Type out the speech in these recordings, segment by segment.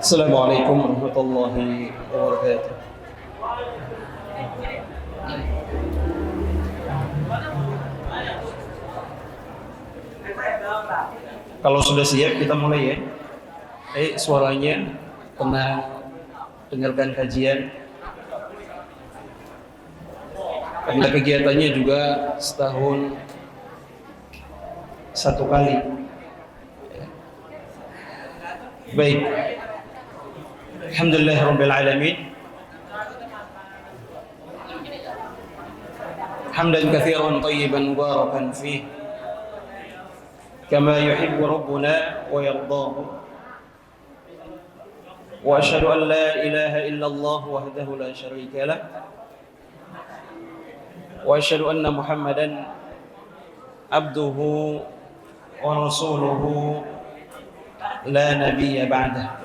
Assalamualaikum warahmatullahi wabarakatuh. Kalau sudah siap kita mulai ya. Suaranya tenang, dengarkan kajian. Karena kegiatannya juga setahun satu kali. Baik. Alhamdulillahirabbil alamin. Hamdan katsiran thayyiban mubarakan fihi. Kama yuhibbu rabbuna wa yardahu. Wa asyhadu an la ilaha illallah wahdahu la syarika lah. Wa asyhadu anna Muhammadan abduhu wa rasuluhu la nabiyya ba'dah.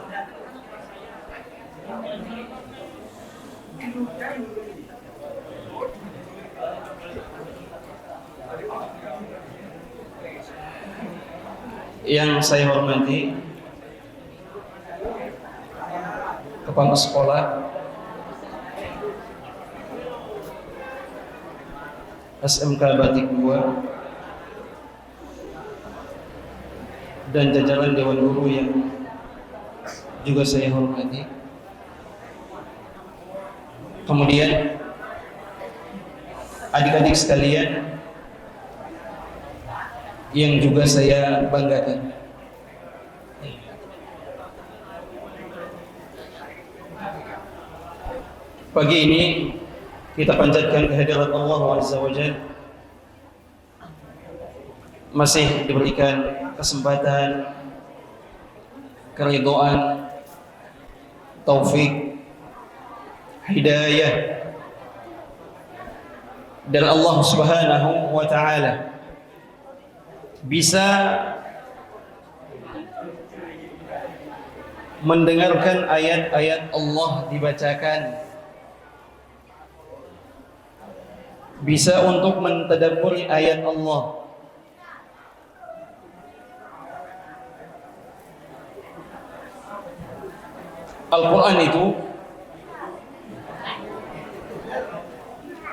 Yang saya hormati kepala sekolah SMK Batik 2 dan jajaran Dewan Guru yang juga saya hormati. Kemudian adik-adik sekalian yang juga saya banggakan. Pagi ini kita panjatkan kehadirat Allah Azza wa Jalla. Masih diberikan kesempatan, keridhaan, taufik, hidayah dari Allah Subhanahu wa taala bisa mendengarkan ayat-ayat Allah dibacakan, bisa untuk mentadabburi ayat Allah. Al-Quran itu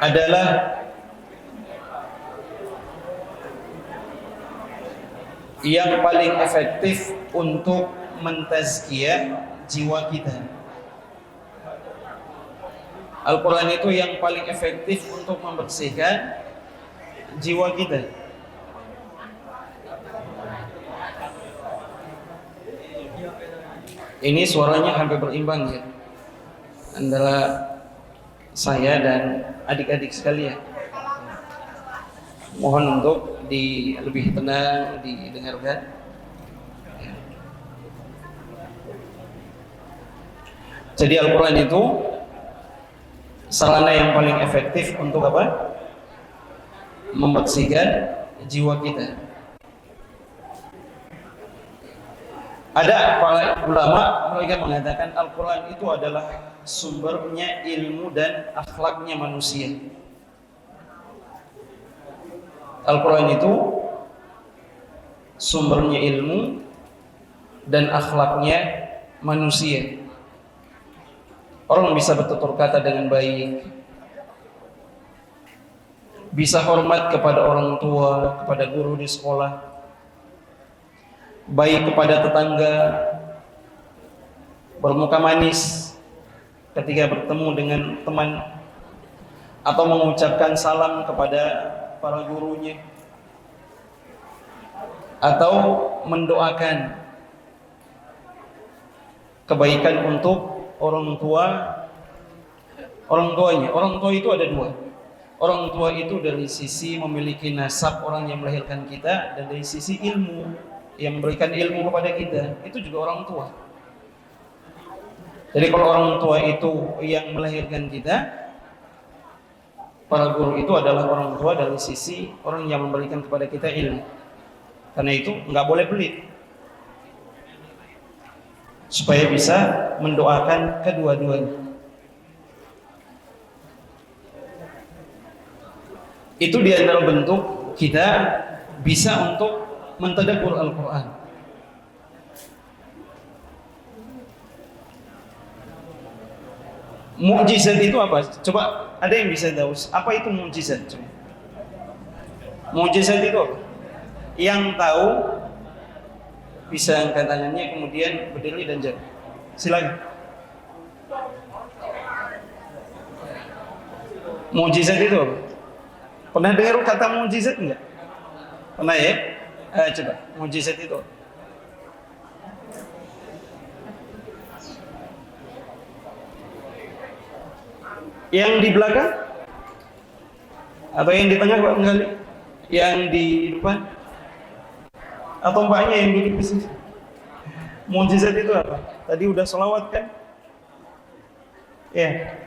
adalah yang paling efektif untuk mentazkiyah jiwa kita. Al-Quran itu yang paling efektif untuk membersihkan jiwa kita. Ini suaranya hampir berimbang ya antara saya dan adik-adik sekalian. Mohon untuk lebih tenang didengarkan. Jadi Al-Quran itu sarana yang paling efektif untuk apa? Membersihkan jiwa kita. Ada para ulama mereka mengatakan Al-Quran itu adalah sumbernya ilmu dan akhlaknya manusia. Al-Quran itu sumbernya ilmu dan akhlaknya manusia. Orang bisa bertutur kata dengan baik, bisa hormat kepada orang tua, kepada guru di sekolah, baik kepada tetangga, bermuka manis ketika bertemu dengan teman, atau mengucapkan salam kepada para gurunya, atau mendoakan kebaikan untuk orang tuanya. Orang tua itu ada dua. Orang tua itu dari sisi memiliki nasab orang yang melahirkan kita, dan dari sisi ilmu yang memberikan ilmu kepada kita, itu juga orang tua. Jadi kalau orang tua itu yang melahirkan kita, para guru itu adalah orang tua dari sisi orang yang memberikan kepada kita ilmu. Karena itu nggak boleh pelit, supaya bisa mendoakan kedua-duanya. Itu di antara bentuk kita bisa untuk mentadabbur Al-Quran. Mukjizat itu apa? Coba ada yang bisa tahu apa itu mukjizat? Coba. Mukjizat itu apa? Yang tahu bisa angkat tangannya kemudian berdiri dan jawab. Silakan. Mukjizat itu apa? Pernah dengar kata mukjizat enggak? Pernah ya? Coba, mukjizat itu apa? Yang di belakang? Atau yang di tengah Pak Menggali? Yang di depan? Atau mbaknya yang duduk di sini? Mukjizat itu apa? Tadi udah selawat kan? Ya.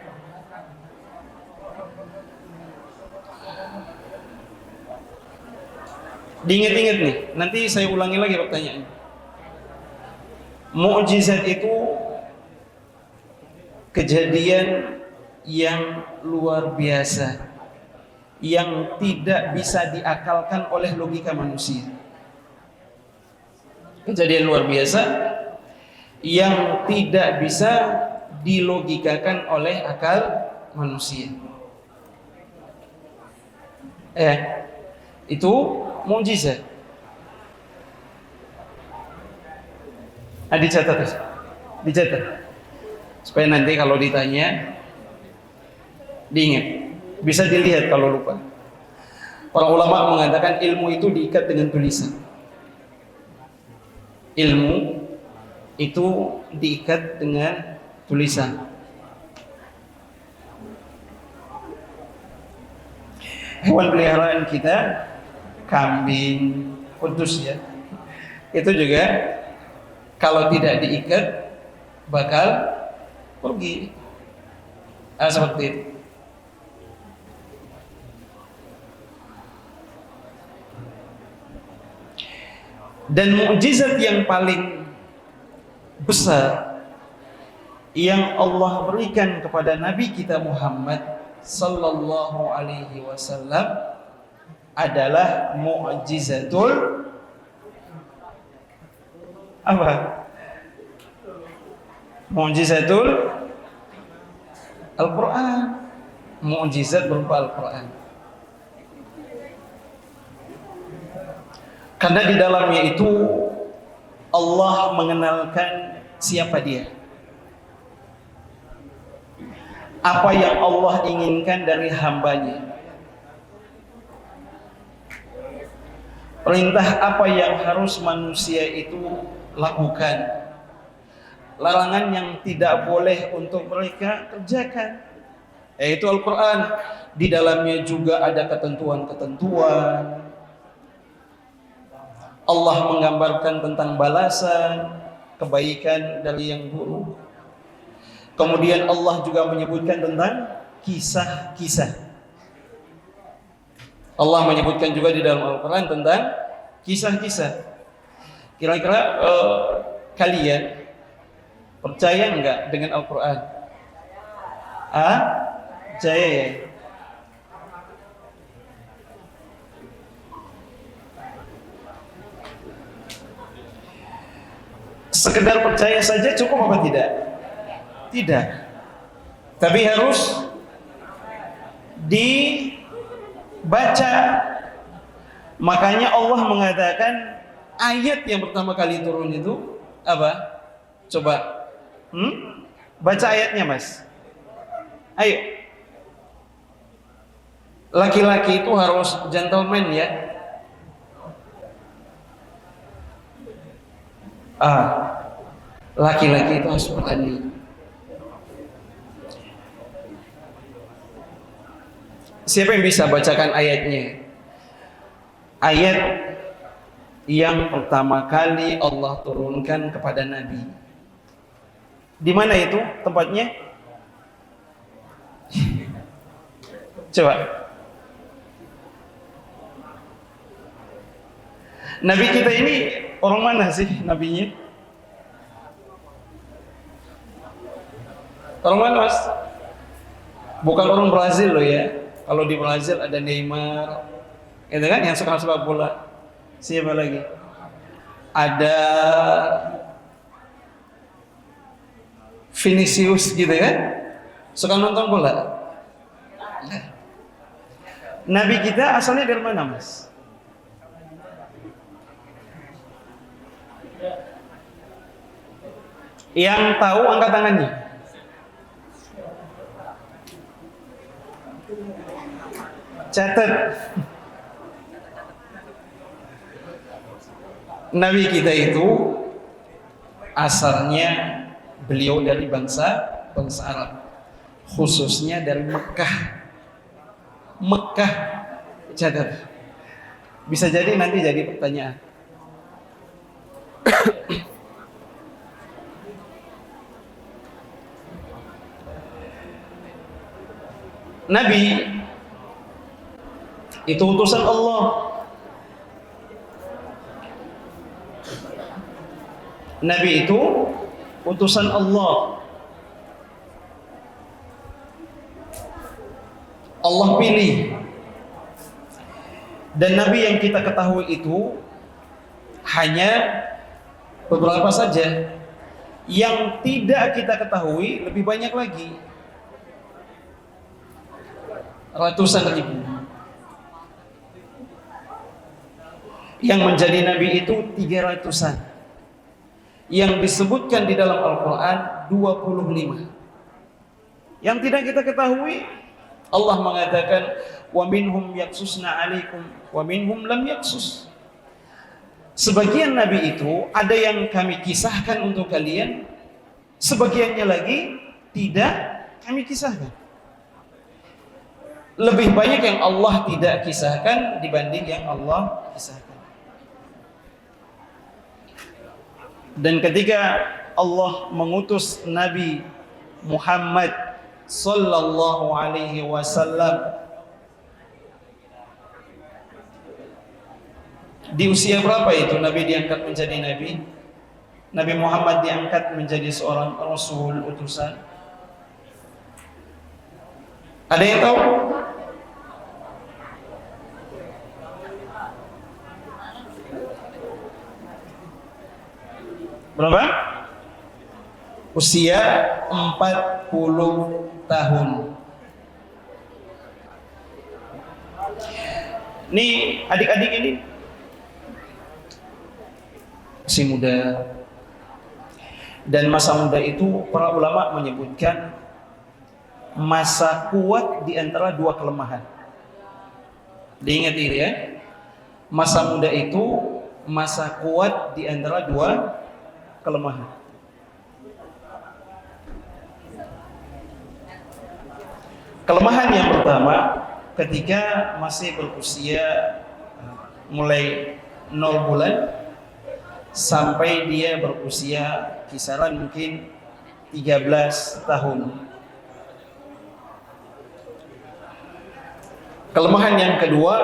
Diingat-ingat nih, nanti saya ulangi lagi pertanyaannya. Mukjizat itu kejadian yang luar biasa, yang tidak bisa diakalkan oleh logika manusia. Kejadian luar biasa yang tidak bisa dilogikakan oleh akal manusia. Itu mukjizat. Dicatat. Supaya nanti kalau ditanya diingat. Bisa dilihat kalau lupa. Para ulama mengatakan ilmu itu diikat dengan tulisan. Ilmu itu diikat dengan tulisan. Hewan peliharaan kita, kambing, kudus ya, itu juga kalau tidak diikat bakal pergi. Seperti itu. Dan mukjizat yang paling besar yang Allah berikan kepada Nabi kita Muhammad sallallahu alaihi wasallam adalah mukjizatul apa? Mukjizatul Al-Quran. Mukjizat berupa Al-Quran. Karena di dalamnya itu Allah mengenalkan siapa dia, apa yang Allah inginkan dari hambanya, perintah apa yang harus manusia itu lakukan, larangan yang tidak boleh untuk mereka kerjakan, yaitu Al-Quran. Di dalamnya juga ada ketentuan-ketentuan. Allah menggambarkan tentang balasan kebaikan dari yang buruk. Kemudian Allah juga menyebutkan tentang kisah-kisah. Allah menyebutkan juga di dalam Al-Quran tentang kisah-kisah. Kira-kira kalian percaya enggak dengan Al-Quran? Percaya ya? Sekedar percaya saja cukup apa tidak? Tidak. Tapi harus dibaca. Makanya Allah mengatakan ayat yang pertama kali turun itu apa? Coba baca ayatnya Mas. Ayo. Laki-laki itu harus gentleman ya. Laki-laki itu harus berani. Siapa yang bisa bacakan ayatnya? Ayat yang pertama kali Allah turunkan kepada Nabi. Di mana itu tempatnya? Coba. Nabi kita ini orang mana sih nabinya? Orang mana Mas? Bukan orang Brazil loh ya. Kalau di Brazil ada Neymar, itu kan yang suka sepak bola. Siapa lagi? Ada Vinicius gitu kan? Suka nonton bola? Nah. Nabi kita asalnya dari mana, Mas? Yang tahu angkat tangannya. Catat. Nabi kita itu asalnya beliau dari bangsa Arab, khususnya dari Mekah. Catat. Bisa jadi nanti jadi pertanyaan. Nabi itu utusan Allah. Nabi itu utusan Allah. Allah pilih. Dan Nabi yang kita ketahui itu hanya beberapa saja. Yang tidak kita ketahui lebih banyak lagi. Ratusan ribu. Yang menjadi Nabi itu 300-an. Yang disebutkan di dalam Al-Quran 25. Yang tidak kita ketahui, Allah mengatakan wa minhum yaqsusna 'alaikum wa minhum lam yaqsus. Sebagian nabi itu ada yang kami kisahkan untuk kalian, sebagiannya lagi tidak kami kisahkan. Lebih banyak yang Allah tidak kisahkan dibanding yang Allah kisahkan. Dan ketika Allah mengutus Nabi Muhammad sallallahu alaihi wasallam di usia berapa itu Nabi diangkat menjadi Nabi? Nabi Muhammad diangkat menjadi seorang Rasul utusan. Ada yang tahu? Berapa? Usia 40 tahun. Nih adik-adik ini masih muda. Dan masa muda itu para ulama menyebutkan masa kuat di antara dua kelemahan. Diingat ini ya. Masa muda itu masa kuat di antara dua kelemahan. Kelemahan yang pertama, ketika masih berusia mulai 0 bulan sampai dia berusia kisaran mungkin 13 tahun. Kelemahan yang kedua,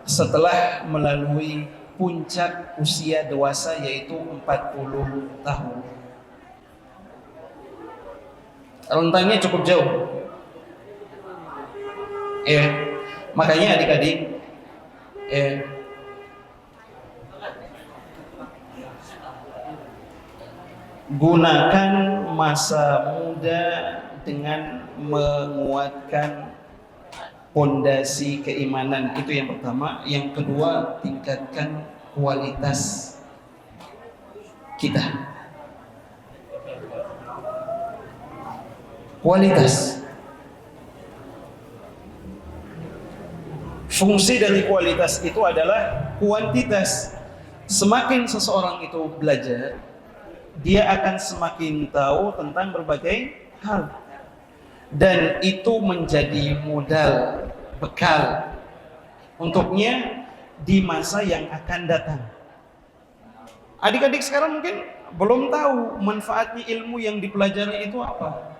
setelah melalui puncak usia dewasa yaitu 40 tahun. Rentangnya cukup jauh. Makanya adik-adik gunakan masa muda dengan menguatkan pondasi keimanan, itu yang pertama. Yang kedua, tingkatkan kualitas kita. Kualitas. Fungsi dari kualitas itu adalah kuantitas. Semakin seseorang itu belajar, dia akan semakin tahu tentang berbagai hal. Dan itu menjadi modal, bekal untuknya di masa yang akan datang. Adik-adik sekarang mungkin belum tahu manfaatnya ilmu yang dipelajari itu apa.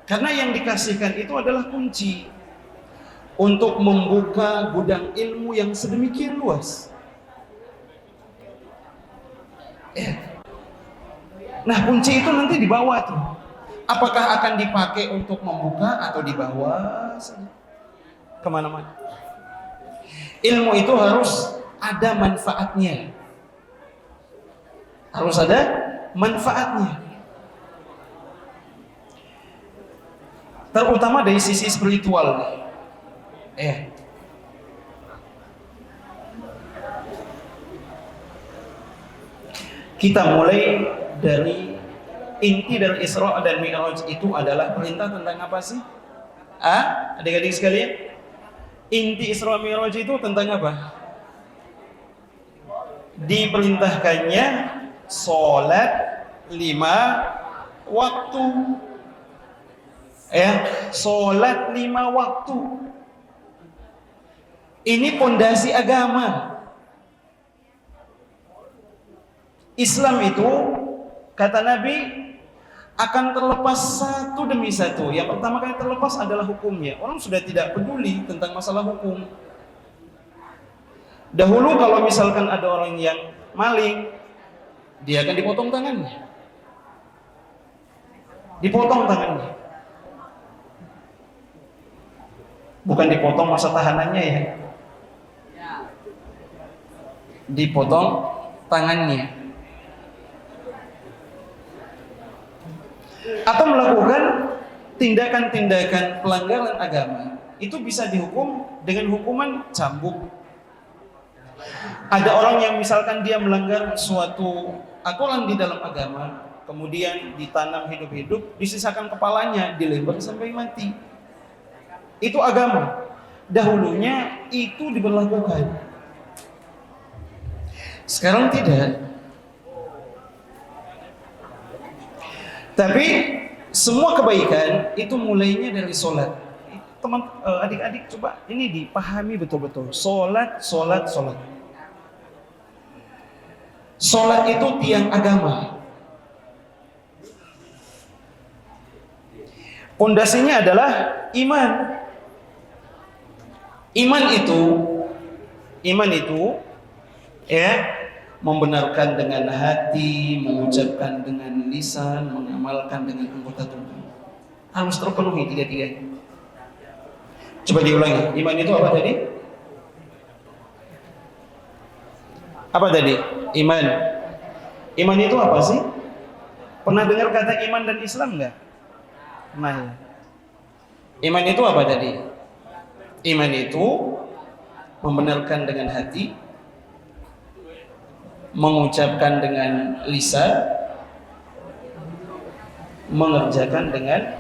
Karena yang dikasihkan itu adalah kunci untuk membuka gudang ilmu yang sedemikian luas. Nah, kunci itu nanti dibawa tuh. Apakah akan dipakai untuk membuka atau dibawa saja kemana-mana? Ilmu itu harus ada manfaatnya. Harus ada manfaatnya. terutama dari sisi spiritual. Kita mulai dari inti dari Isra dan Mi'raj itu adalah perintah tentang apa sih? Adik-adik sekalian, inti Isra Mi'raj itu tentang apa? Diperintahkannya sholat 5 waktu. Sholat 5 waktu. Ini pondasi agama. Islam itu, kata Nabi, akan terlepas satu demi satu. Yang pertama kali terlepas adalah hukumnya. Orang sudah tidak peduli tentang masalah hukum. Dahulu kalau misalkan ada orang yang maling, dia akan dipotong tangannya. Dipotong tangannya. Bukan dipotong masa tahanannya ya. Dipotong tangannya. Atau melakukan tindakan-tindakan pelanggaran agama, itu bisa dihukum dengan hukuman cambuk. Ada orang yang misalkan dia melanggar suatu aturan di dalam agama, kemudian ditanam hidup-hidup, disisakan kepalanya, dilempar sampai mati. Itu agama. Dahulunya itu diberlakukan. Sekarang tidak. Tapi semua kebaikan itu mulainya dari sholat. Teman, adik-adik coba ini dipahami betul-betul. Sholat. Sholat itu tiang agama. Pondasinya adalah iman. Iman itu membenarkan dengan hati, mengucapkan dengan lisan, mengamalkan dengan anggota tubuh. Harus terpenuhi tiga-tiga. Coba diulangi. Iman itu apa tadi? Apa tadi? Iman. Iman itu apa sih? Pernah dengar kata iman dan Islam enggak? Pernah ya? Iman itu apa tadi? Iman itu membenarkan dengan hati, mengucapkan dengan lisan, mengerjakan dengan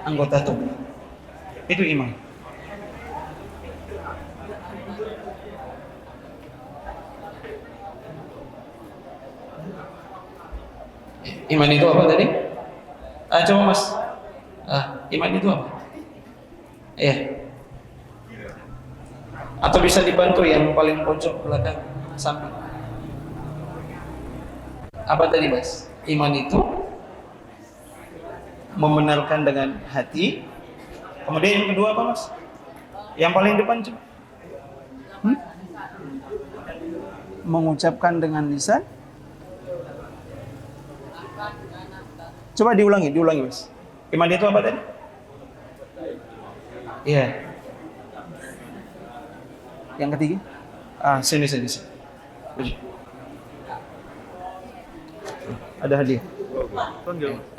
anggota tubuh. Itu iman. Iman itu apa tadi? Coba Mas. Iman itu apa? Atau bisa dibantu yang paling pojok belakang samping. Apa tadi Mas? Iman itu membenarkan dengan hati. Kemudian yang kedua apa Mas? Yang paling depan coba. Mengucapkan dengan lisan. Coba diulangi Mas. Iman itu apa tadi? Yang ketiga? Sini. Ada hadiah.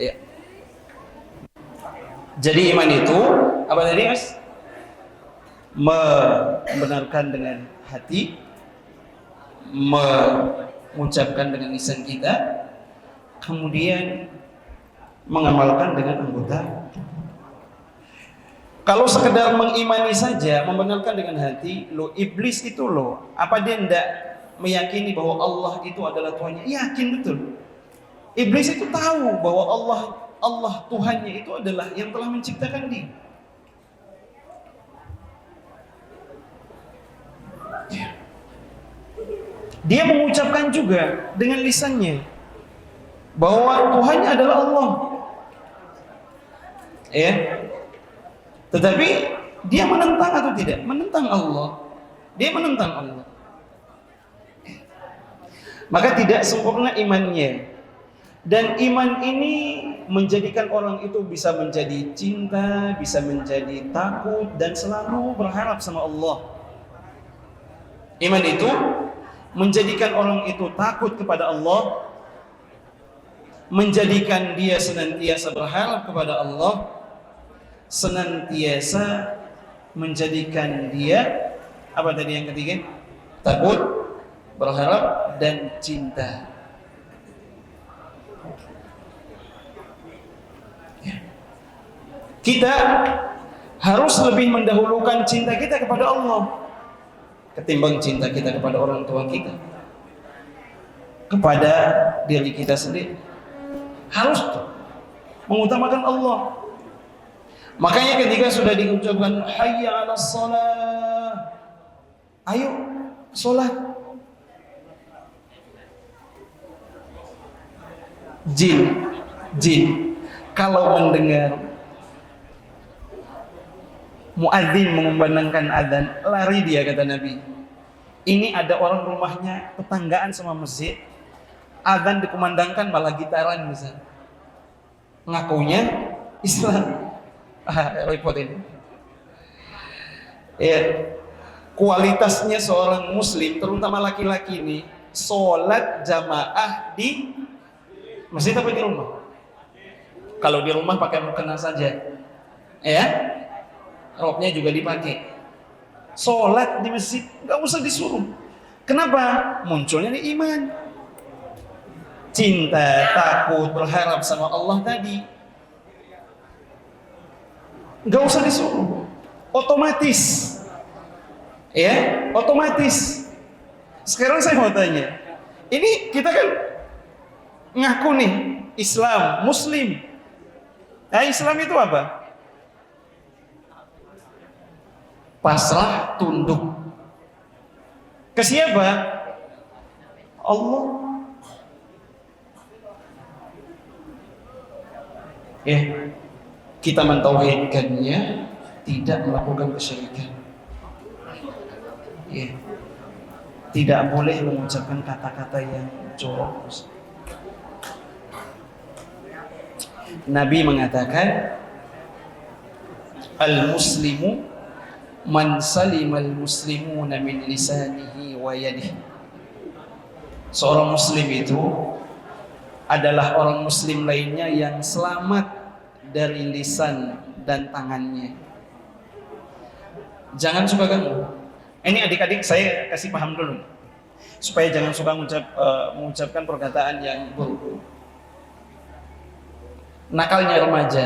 Iya. Jadi iman itu apa tadi Mas? Membenarkan dengan hati, mengucapkan dengan lisan kita, kemudian mengamalkan dengan anggota. Kalau sekedar mengimani saja, membenarkan dengan hati, iblis itu apa dia tidak meyakini bahwa Allah itu adalah Tuhannya? Yakin betul. Iblis itu tahu bahwa Allah Tuhannya itu adalah yang telah menciptakan dia. Dia mengucapkan juga dengan lisannya bahwa Tuhannya adalah Allah. Tetapi dia menentang atau tidak? Menentang Allah. Dia menentang Allah. Maka tidak sempurna imannya. Dan iman ini menjadikan orang itu bisa menjadi cinta, bisa menjadi takut, dan selalu berharap sama Allah. Iman itu menjadikan orang itu takut kepada Allah, menjadikan dia senantiasa berharap kepada Allah, senantiasa menjadikan dia apa tadi yang ketiga? Takut, berharap, dan cinta. Kita harus lebih mendahulukan cinta kita kepada Allah ketimbang cinta kita kepada orang tua kita, kepada diri kita sendiri. Harus mengutamakan Allah. Makanya ketika sudah diucapkan hayya 'alas shalah, ayo salat. Jin kalau mendengar muadzin mengumandangkan adzan, lari dia, kata Nabi. Ini ada orang rumahnya tetanggaan sama masjid, adzan dikumandangkan malah gitaran misalnya. Ngakunya Islam. Repot ini. Ya, kualitasnya seorang muslim, terutama laki-laki ini, sholat jamaah di masjid apa di rumah? Kalau di rumah pakai mukena saja, ya, robnya juga dipakai. Sholat di masjid nggak usah disuruh. Kenapa? Munculnya di iman, cinta, takut, berharap sama Allah tadi. Nggak usah disuruh, otomatis, ya, otomatis. Sekarang saya mau tanya, ini kita kan ngaku nih Islam, Muslim. Nah, Islam itu apa? Pasrah, tunduk. Ke siapa? Allah. Ya, kita mentauhidkannya, tidak melakukan kesyirikan. Ya, tidak boleh mengucapkan kata-kata yang jorok. Nabi mengatakan, al-muslimu man salimal muslimuna min lisanihi wa yadihi. Seorang muslim itu adalah orang muslim lainnya yang selamat dari lisan dan tangannya. Jangan suka ganggu. Ini adik-adik saya kasih paham dulu, supaya jangan suka mengucapkan perkataan yang buruk. Nakalnya remaja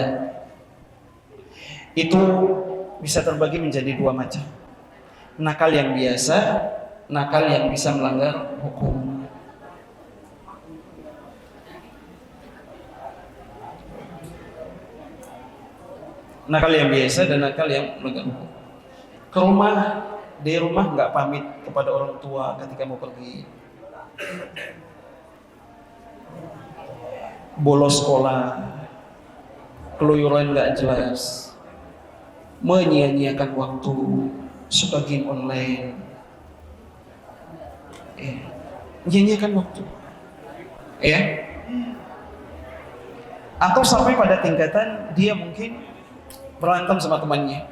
itu bisa terbagi menjadi dua macam. Nakal yang biasa, nakal yang bisa melanggar hukum. Nakal yang biasa dan nakal yang melanggar hukum. Di rumah nggak pamit kepada orang tua ketika mau pergi. Bolos sekolah, keluyuran nggak jelas, menyia-nyiakan waktu, suka game online, menyia-nyiakan waktu, ya. Atau sampai pada tingkatan dia mungkin berantem sama temannya.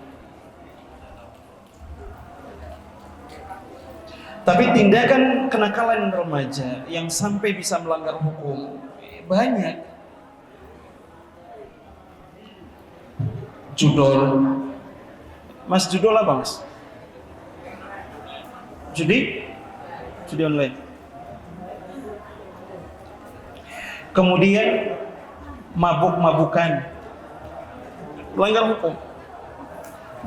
Tapi tindakan kenakalan remaja yang sampai bisa melanggar hukum banyak. Judol, Mas, judol apa Mas? Judi online. Kemudian mabuk-mabukan, melanggar hukum.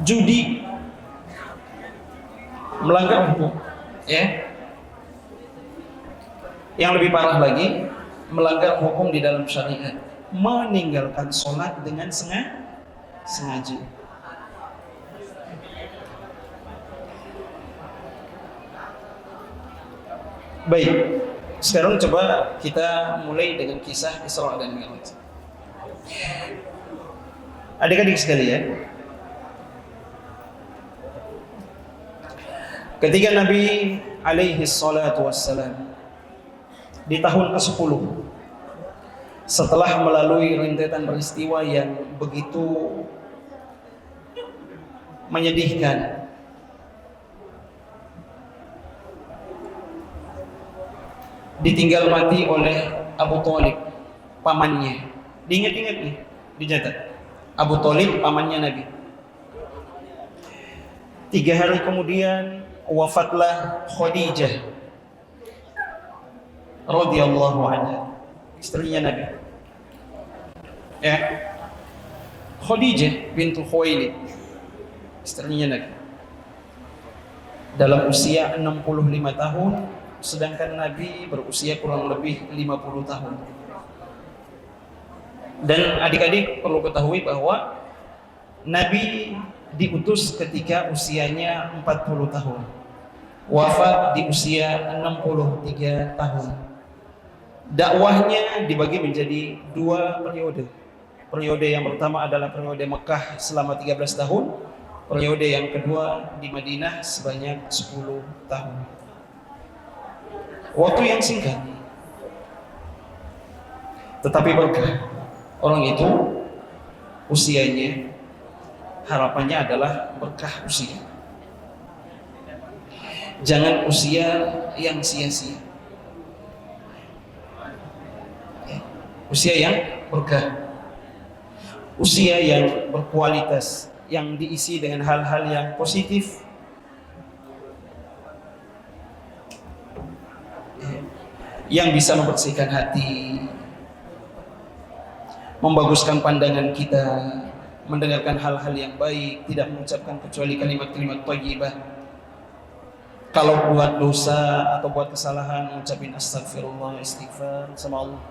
Judi, melanggar hukum, ya. Yang lebih parah lagi, melanggar hukum di dalam syariat, meninggalkan sholat dengan sengaja. Baik, sekarang coba kita mulai dengan kisah Isra dan Mi'raj. Adik-adik sekalian, ketika Nabi alaihi salatu wassalam di tahun ke-10 setelah melalui rentetan peristiwa yang begitu menyedihkan, ditinggal mati oleh Abu Thalib, pamannya. Diingat-ingat nih, dicatat. Abu Thalib pamannya Nabi. 3 hari kemudian wafatlah Khadijah radhiyallahu anha, istrinya Nabi. Ya. Khadijah bintu Khuwailid, istrinya Nabi. Dalam usia 65 tahun, sedangkan Nabi berusia kurang lebih 50 tahun. Dan adik-adik perlu ketahui bahwa Nabi diutus ketika usianya 40 tahun, wafat di usia 63 tahun. Dakwahnya dibagi menjadi 2 periode. Periode yang pertama adalah periode Mekah selama 13 tahun. Periode yang kedua di Madinah sebanyak 10 tahun. Waktu yang singkat, tetapi berkah. Orang itu usianya, harapannya adalah berkah usia. Jangan usia yang sia-sia. Usia yang berkah. Usia yang berkualitas, yang diisi dengan hal-hal yang positif, yang bisa membersihkan hati, membaguskan pandangan kita, mendengarkan hal-hal yang baik, tidak mengucapkan kecuali kalimat-kalimat thayyibah. Kalau buat dosa atau buat kesalahan, mengucapin astagfirullah, istighfar sama Allah.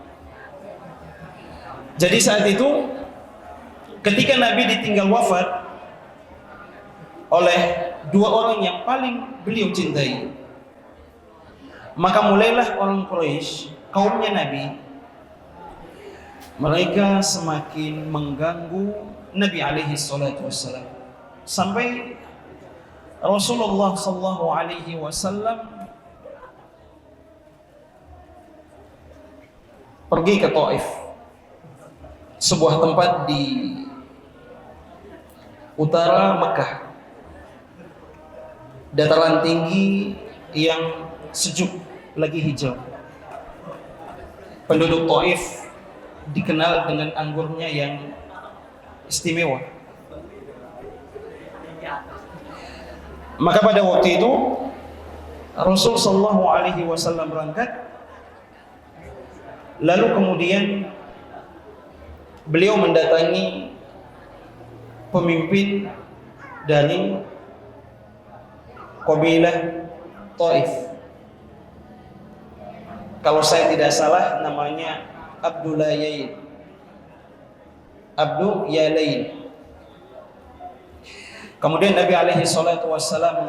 Jadi saat itu ketika Nabi ditinggal wafat oleh 2 orang yang paling beliau cintai, maka mulailah orang Quraisy, kaumnya Nabi, mereka semakin mengganggu Nabi alaihi salatu wassalam, sampai Rasulullah sallallahu alaihi wasallam pergi ke Taif, sebuah tempat di utara Mekah, dataran tinggi yang sejuk, lagi hijau. Penduduk Taif dikenal dengan anggurnya yang istimewa. Maka pada waktu itu Rasul sallallahu alaihi wasallam berangkat, lalu kemudian beliau mendatangi pemimpin dari kabilah Taif. Kalau saya tidak salah namanya Abdul Yalain. Kemudian Nabi alaihi salatu wassalam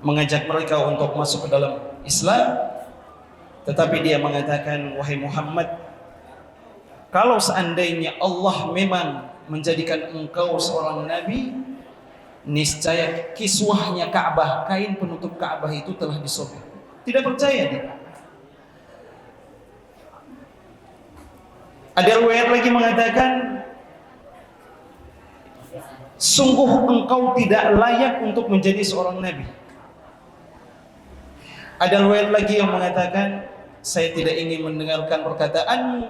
mengajak mereka untuk masuk ke dalam Islam, tetapi dia mengatakan, wahai Muhammad, kalau seandainya Allah memang menjadikan engkau seorang nabi, niscaya kiswahnya Ka'bah, kain penutup Ka'bah itu telah disobek. Tidak percaya dia. Ada riwayat lagi mengatakan, sungguh engkau tidak layak untuk menjadi seorang nabi. Ada riwayat lagi yang mengatakan, saya tidak ingin mendengarkan perkataanmu,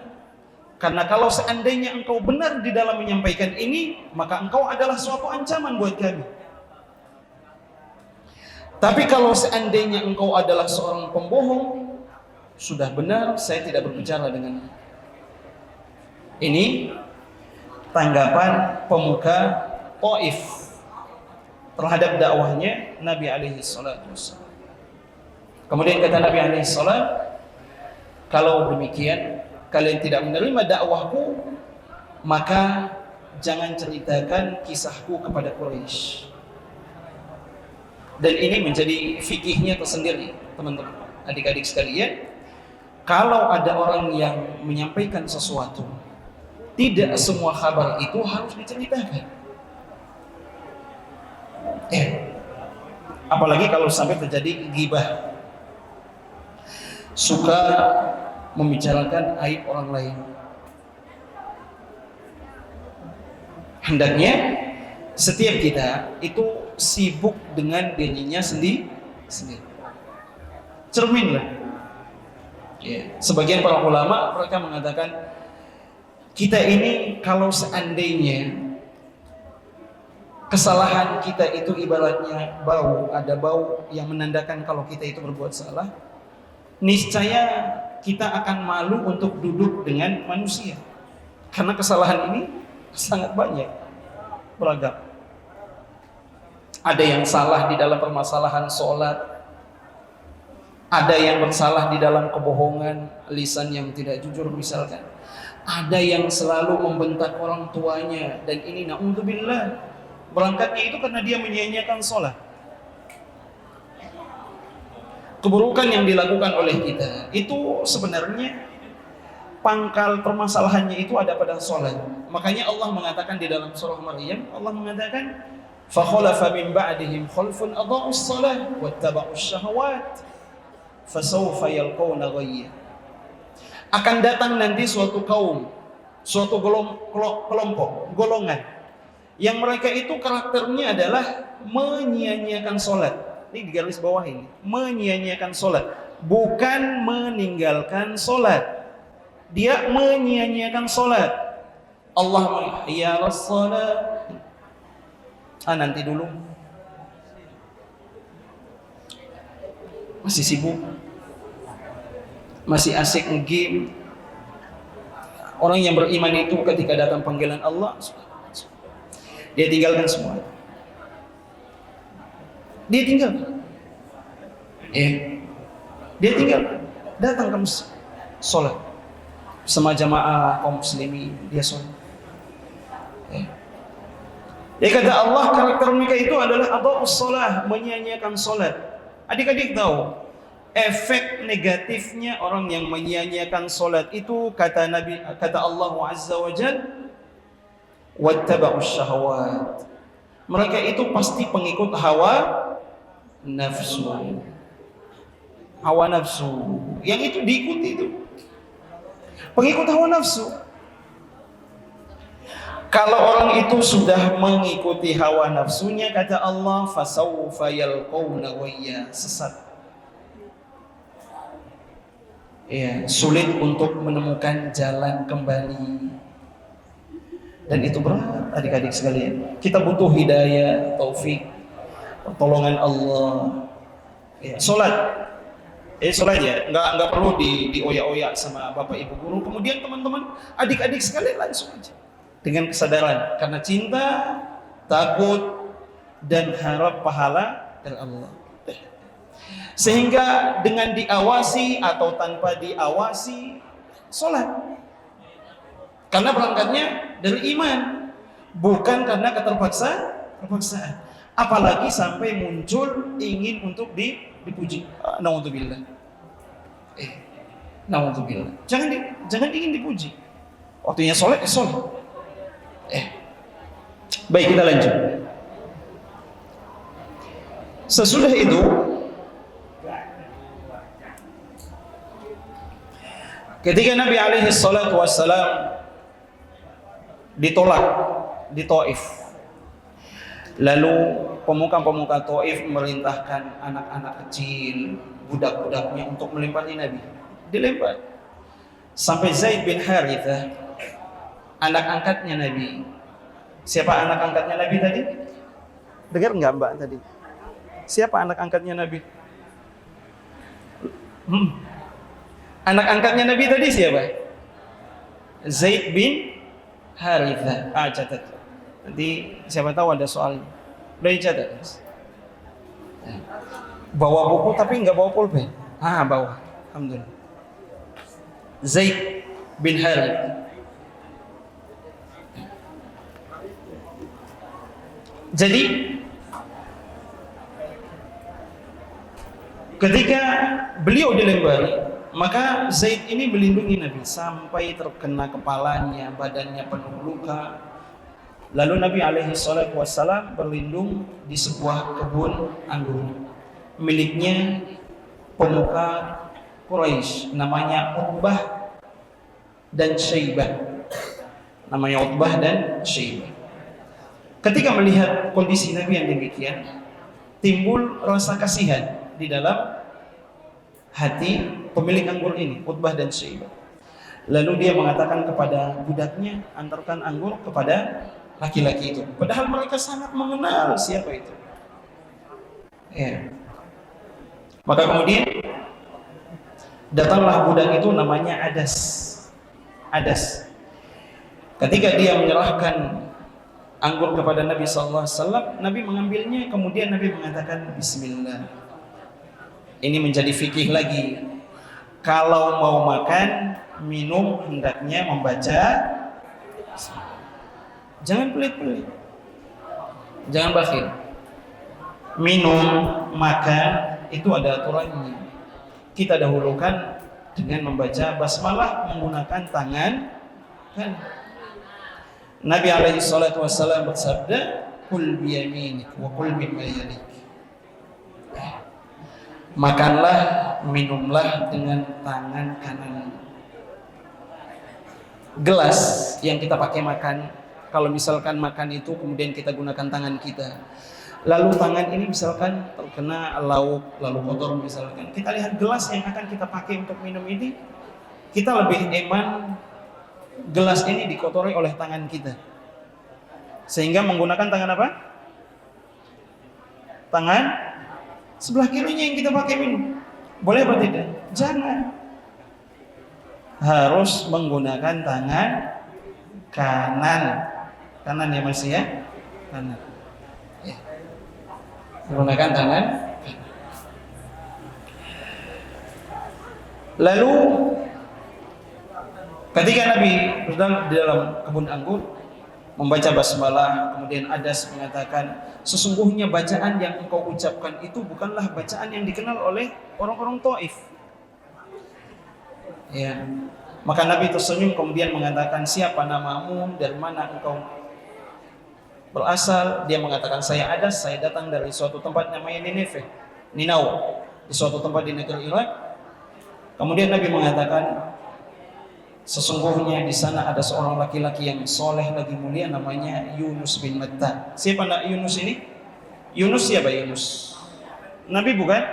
karena kalau seandainya engkau benar di dalam menyampaikan ini, maka engkau adalah suatu ancaman buat kami. Tapi kalau seandainya engkau adalah seorang pembohong, sudah benar, saya tidak berbicara denganmu. Ini tanggapan pemuka Taif terhadap dakwahnya Nabi alaihi salatu wassalam. Kemudian kata Nabi alaihi salam, kalau demikian kalian tidak menerima dakwahku, maka jangan ceritakan kisahku kepada Quraisy. Dan ini menjadi fikihnya tersendiri, teman-teman, adik-adik sekalian. Kalau ada orang yang menyampaikan sesuatu, tidak semua kabar itu harus diceritakan. Apalagi kalau sampai terjadi ghibah, suka membicarakan aib orang lain. Hendaknya setiap kita itu sibuk dengan dirinya sendiri. Cerminlah. Sebagian para ulama mereka mengatakan Kita ini kalau seandainya kesalahan kita itu ibaratnya bau, ada bau yang menandakan kalau kita itu berbuat salah, niscaya kita akan malu untuk duduk dengan manusia. Karena kesalahan ini sangat banyak, beragam. Ada yang salah di dalam permasalahan sholat, ada yang bersalah di dalam kebohongan, lisan yang tidak jujur misalkan. Ada yang selalu membentak orang tuanya, dan ini na'udzubillah, berangkatnya itu karena dia menyia-nyiakan sholat. Keburukan yang dilakukan oleh kita itu sebenarnya pangkal permasalahannya itu ada pada sholat. Makanya Allah mengatakan di dalam surah Maryam, Allah mengatakan fakhalafa min ba'dihim khalfun adha'us shalah wattaba'us syahawat fasawfa yalqawna ghayya. Akan datang nanti suatu kaum, suatu kelompok, golongan yang mereka itu karakternya adalah menyia-nyiakan sholat. Ini di garis bawah ini, menyia-nyiakan sholat, bukan meninggalkan sholat. Dia menyia-nyiakan sholat. Allah hayyalas sholat. Nanti dulu, masih sibuk, masih asik nge-game. Orang yang beriman itu ketika datang panggilan Allah, dia tinggalkan semua. Dia tinggalkan. Dia tinggalkan. Datang ke masjid, sholat sama jamaah kaum muslimin, dia sholat. Ya kata Allah, karakter mereka itu adalah adha'us shalah, menyia-nyiakan sholat. Adik-adik tahu efek negatifnya orang yang menyia-nyiakan sholat itu, kata Nabi, kata Allah Azza wa Jalla, wattaba'us syahawat. Mereka itu pasti pengikut hawa nafsu. Hawa nafsu yang itu diikuti itu. Pengikut hawa nafsu. Kalau orang itu sudah mengikuti hawa nafsunya, kata Allah, fasawfa yalqawna ghayya, sesat. Ya, sulit untuk menemukan jalan kembali. Dan itu berat, adik-adik sekalian. Kita butuh hidayah, taufik, pertolongan Allah. Ya, sholat ya, nggak perlu dioyak-oyak sama bapak ibu guru. Kemudian teman-teman, adik-adik sekalian langsung aja dengan kesadaran, karena cinta, takut, dan harap pahala dari Allah. Sehingga dengan diawasi atau tanpa diawasi, sholat. Karena berangkatnya dari iman, bukan karena keterpaksaan. Apalagi sampai muncul ingin untuk dipuji. Na'udzubillah. Na'udzubillah. Jangan ingin dipuji. Waktunya sholat, sholat. Baik, kita lanjut. Sesudah itu, ketika Nabi alaihi salatu wassalam ditolak di Taif, lalu pemuka-pemuka Taif memerintahkan anak-anak kecil, budak-budaknya untuk melempari Nabi. Dilempar sampai Zaid bin Harithah, anak angkatnya Nabi. Siapa anak angkatnya Nabi tadi? Dengar enggak Mbak tadi? Siapa anak angkatnya Nabi? Anak angkatnya Nabi tadi siapa? Zaid bin Harithah. Catat. Nanti siapa tahu ada soal. Udah dicatat. Bawa buku tapi enggak bawa pulpen. Bawa. Alhamdulillah. Zaid bin Harithah. Jadi ketika beliau dilempari, maka Zaid ini melindungi Nabi sampai terkena kepalanya, badannya penuh luka. Lalu Nabi alaihi salatu wassalam berlindung di sebuah kebun anggur miliknya pemuka Quraisy, namanya Utbah dan Syaibah. Namanya Utbah dan Syaibah. Ketika melihat kondisi Nabi yang demikian, timbul rasa kasihan di dalam hati pemilik anggur ini, Utbah dan Syaibah. Lalu dia mengatakan kepada budaknya, antarkan anggur kepada laki-laki itu. Padahal mereka sangat mengenal siapa itu. Ya. Maka kemudian datanglah budak itu, namanya Adas. Adas. Ketika dia menyerahkan anggur kepada Nabi SAW, Nabi mengambilnya, kemudian Nabi mengatakan Bismillah. Ini menjadi fikih lagi. Kalau mau makan, minum, hendaknya membaca. Jangan pelit-pelit, jangan bakhil. Minum, makan, itu ada aturannya. Kita dahulukan dengan membaca basmalah, menggunakan tangan kan. Nabi alaihi salatu wassalam bersabda, "Kul biyaminik wa kul mimma yalik." Makanlah, minumlah dengan tangan kanan. Gelas yang kita pakai makan, kalau misalkan makan itu kemudian kita gunakan tangan kita, lalu tangan ini misalkan terkena lauk, lalu kotor misalkan, kita lihat gelas yang akan kita pakai untuk minum ini, kita lebih eman gelas ini dikotori oleh tangan kita, sehingga menggunakan tangan apa? Tangan sebelah kirinya yang kita pakai minum. Boleh apa tidak? Jangan. Harus menggunakan tangan kanan. Kanan ya Mas ya? Kanan. Ya. Menggunakan tangan. Lalu ketika Nabi sedang di dalam kebun anggur membaca basmalah, kemudian Adas mengatakan, sesungguhnya bacaan yang engkau ucapkan itu bukanlah bacaan yang dikenal oleh orang-orang Taif. Ya. Maka Nabi tersenyum kemudian mengatakan, siapa namamu, dari mana engkau berasal? Dia mengatakan, saya Adas, saya datang dari suatu tempat namanya Ninau, di suatu tempat di negeri Irak. Kemudian Nabi mengatakan, sesungguhnya di sana ada seorang laki-laki yang soleh lagi mulia, namanya Yunus bin Matta. Siapa nak Yunus ini? Yunus siapa Yunus? Nabi bukan?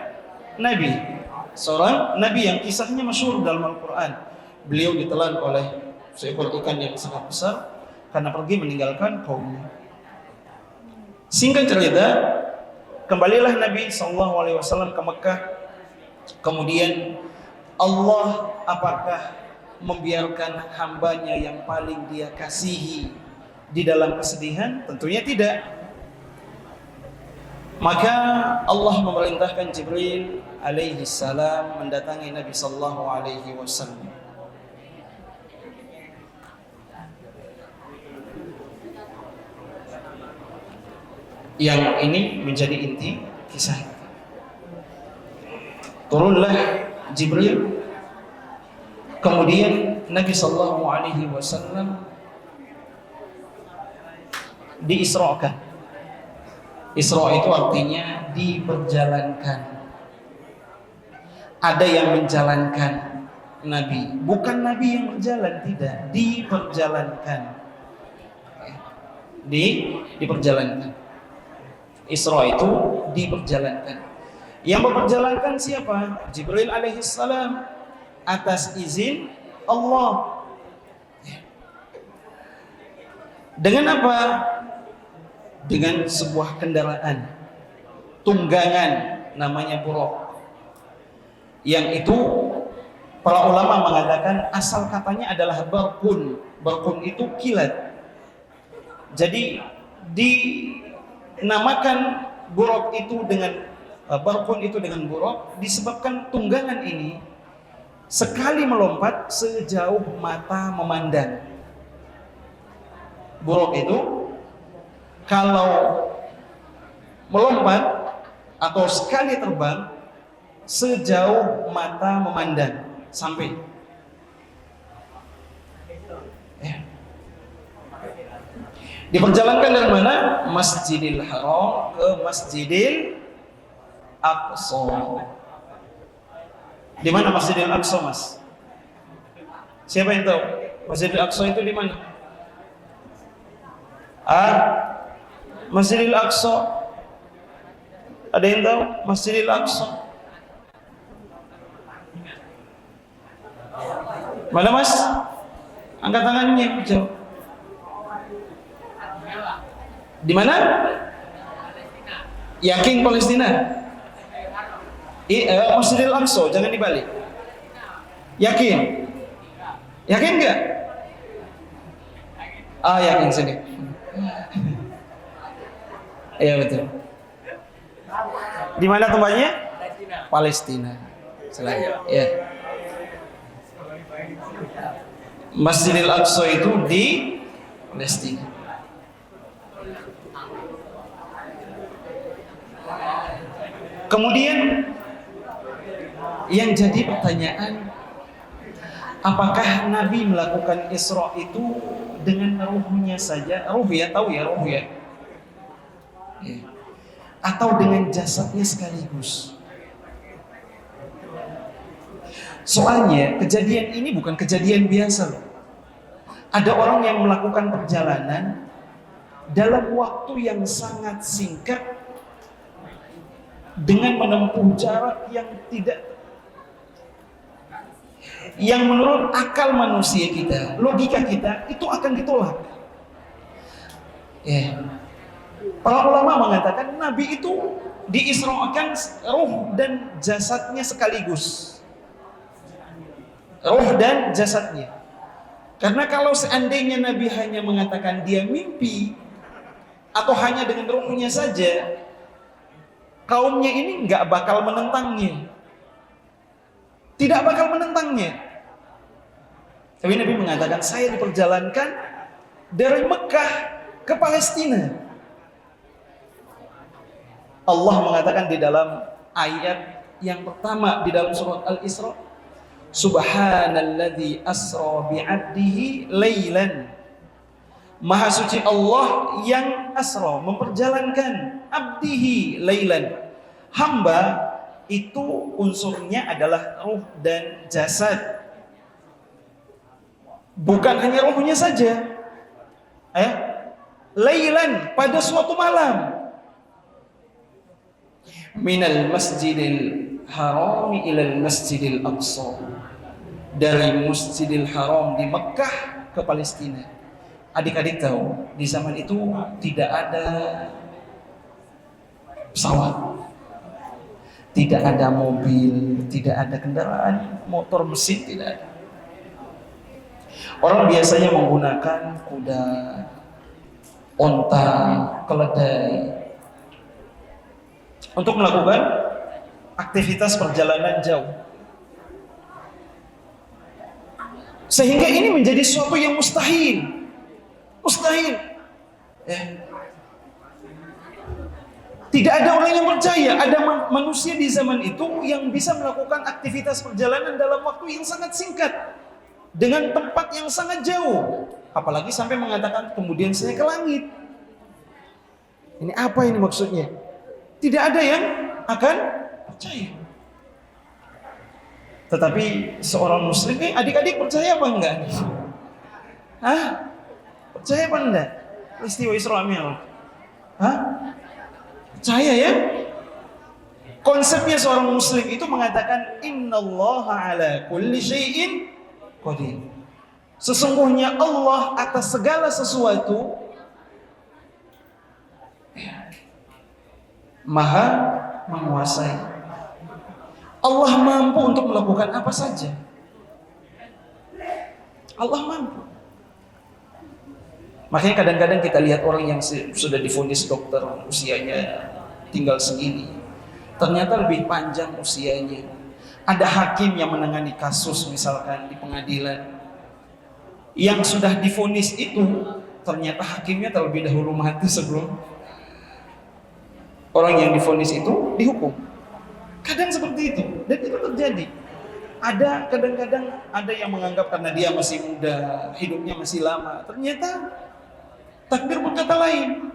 Nabi. Seorang Nabi yang kisahnya masyhur dalam Al-Quran. Beliau ditelan oleh seekor ikan yang sangat besar karena pergi meninggalkan kaumnya. Singkat cerita, kembalilah Nabi SAW ke Mekah. Kemudian Allah apakah membiarkan hambanya yang paling dia kasihi di dalam kesedihan? Tentunya tidak. Maka Allah memerintahkan Jibril alaihi salam mendatangi Nabi sallallahu alaihi wasallam. Yang ini menjadi inti kisah. Turunlah Jibril. Kemudian Nabi sallallahu alaihi wasallam diisrakan. Isra itu artinya diperjalankan. Ada yang menjalankan Nabi, bukan Nabi yang berjalan, tidak, diperjalankan. Diperjalankan. Isra itu diperjalankan. Yang memperjalankan siapa? Jibril alaihi salam atas izin Allah. Dengan apa? Dengan sebuah kendaraan tunggangan namanya buraq. Yang itu para ulama mengatakan asal katanya adalah barkun. Barkun itu kilat. Jadi dinamakan buraq itu dengan barkun itu dengan buraq disebabkan tunggangan ini sekali melompat sejauh mata memandang. Buraq itu kalau melompat atau sekali terbang sejauh mata memandang sampai. Diperjalankan dari mana? Masjidil Haram ke Masjidil Aqsa. Di mana Masjidil Aqsa, Mas? Siapa yang tahu? Masjidil Aqsa itu di mana? Masjidil Aqsa. Ada yang tahu Masjidil Aqsa? Mana Mas? Angkat tangannya. Jauh. Di mana? Yakin Palestina? Masjidil Aqsa, jangan dibalik. Yakin? Yakin enggak? Yakin sini. Iya betul. Di mana tempatnya? Palestina. Selain. Ya. Masjidil Aqsa itu di Palestina. Kemudian yang jadi pertanyaan, apakah Nabi melakukan Isra itu dengan ruhnya saja? Ruh ya, tahu ya ruh ya? Ya. Atau dengan jasadnya sekaligus? Soalnya kejadian ini bukan kejadian biasa loh. Ada orang yang melakukan perjalanan dalam waktu yang sangat singkat dengan menempuh jarak yang menurut akal manusia kita, logika kita itu akan ditolak. Ya. Para ulama mengatakan Nabi itu diisrakan ruh dan jasadnya sekaligus. Ruh dan jasadnya. Karena kalau seandainya Nabi hanya mengatakan dia mimpi atau hanya dengan ruhnya saja, kaumnya ini nggak bakal menentangnya. Tidak bakal menentangnya. Tapi Nabi mengatakan, saya diperjalankan dari Mekah ke Palestina. Allah mengatakan di dalam ayat yang pertama di dalam surat Al-Isra, Subhanalladzi asra bi'abdihi laylan. Maha suci Allah yang asra, memperjalankan abdihi laylan. Hamba itu unsurnya adalah ruh dan jasad. Bukan hanya ruhnya saja. Laylan, pada suatu malam. Minal masjidil harami ilal masjidil aqsa. Dari Masjidil Haram di Mekah ke Palestina. Adik-adik tahu, di zaman itu tidak ada pesawat, tidak ada mobil, tidak ada kendaraan motor mesin, tidak ada. Orang biasanya menggunakan kuda, onta, keledai untuk melakukan aktivitas perjalanan jauh. Sehingga ini menjadi sesuatu yang mustahil. Mustahil. Tidak ada orang yang percaya ada manusia di zaman itu yang bisa melakukan aktivitas perjalanan dalam waktu yang sangat singkat dengan tempat yang sangat jauh, apalagi sampai mengatakan kemudian saya ke langit. Ini apa ini maksudnya? Tidak ada yang akan percaya. Tetapi seorang muslim, adik-adik percaya apa enggak? Percaya apa enggak? Peristiwa Isra Mi'raj. Percaya ya? Konsepnya seorang muslim itu mengatakan innallaha ala kulli syai'in qadir. Sesungguhnya Allah atas segala sesuatu Maha menguasai. Allah mampu untuk melakukan apa saja. Allah mampu. Makanya kadang-kadang kita lihat orang yang sudah divonis dokter, usianya tinggal segini, ternyata lebih panjang usianya. Ada hakim yang menangani kasus misalkan di pengadilan, yang sudah divonis itu ternyata hakimnya terlebih dahulu mati sebelum orang yang divonis itu dihukum. Kadang seperti itu, dan itu terjadi. Ada kadang-kadang ada yang menganggap karena dia masih muda, hidupnya masih lama, ternyata takdir berkata lain.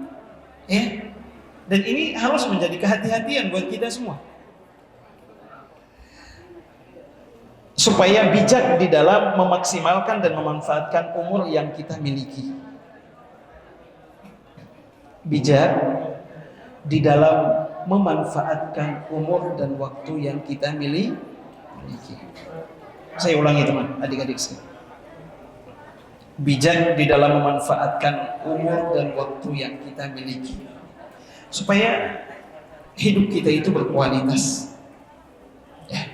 Dan ini harus menjadi kehati-hatian buat kita semua. Supaya bijak di dalam memaksimalkan dan memanfaatkan umur yang kita miliki. Bijak di dalam memanfaatkan umur dan waktu yang kita miliki. Saya ulangi teman, adik-adik sekalian. Bijak di dalam memanfaatkan umur dan waktu yang kita miliki supaya hidup kita itu berkualitas. Ya,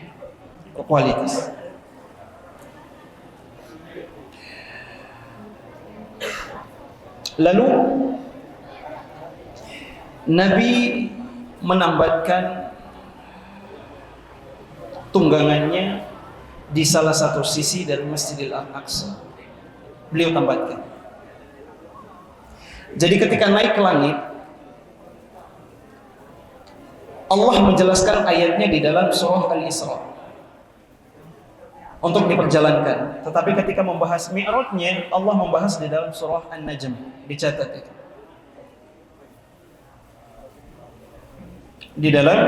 berkualitas. Lalu Nabi menambatkan tunggangannya di salah satu sisi dari Masjidil Aqsa. Beliau tambatkan. Jadi ketika naik ke langit, Allah menjelaskan ayatnya di dalam surah Al-Isra untuk diperjalankan. Tetapi ketika membahas Mi'rajnya, Allah membahas di dalam surah An-Najm. Dicatat itu. Di dalam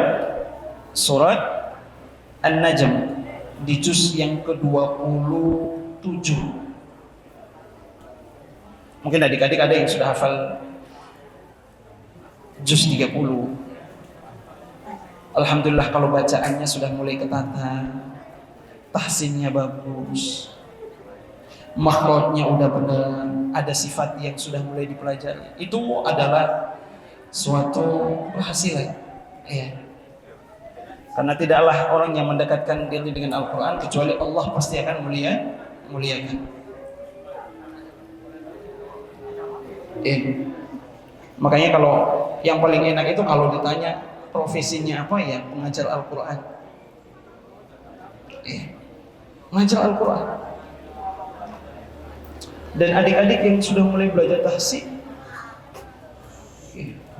surat An-Najm di juz yang ke-27. Mungkin adik-adik ada yang sudah hafal juz 30. Alhamdulillah kalau bacaannya sudah mulai ketata, tahsinnya bagus, makhrajnya udah benar, ada sifat yang sudah mulai dipelajari. Itu adalah suatu keberhasilan. Ya. Karena tidaklah orang yang mendekatkan diri dengan Al-Quran kecuali Allah pasti akan muliakan. Makanya kalau yang paling enak itu kalau ditanya profesinya apa, ya pengajar Al-Quran. Mengajar Al-Quran. Dan adik-adik yang sudah mulai belajar tahsin,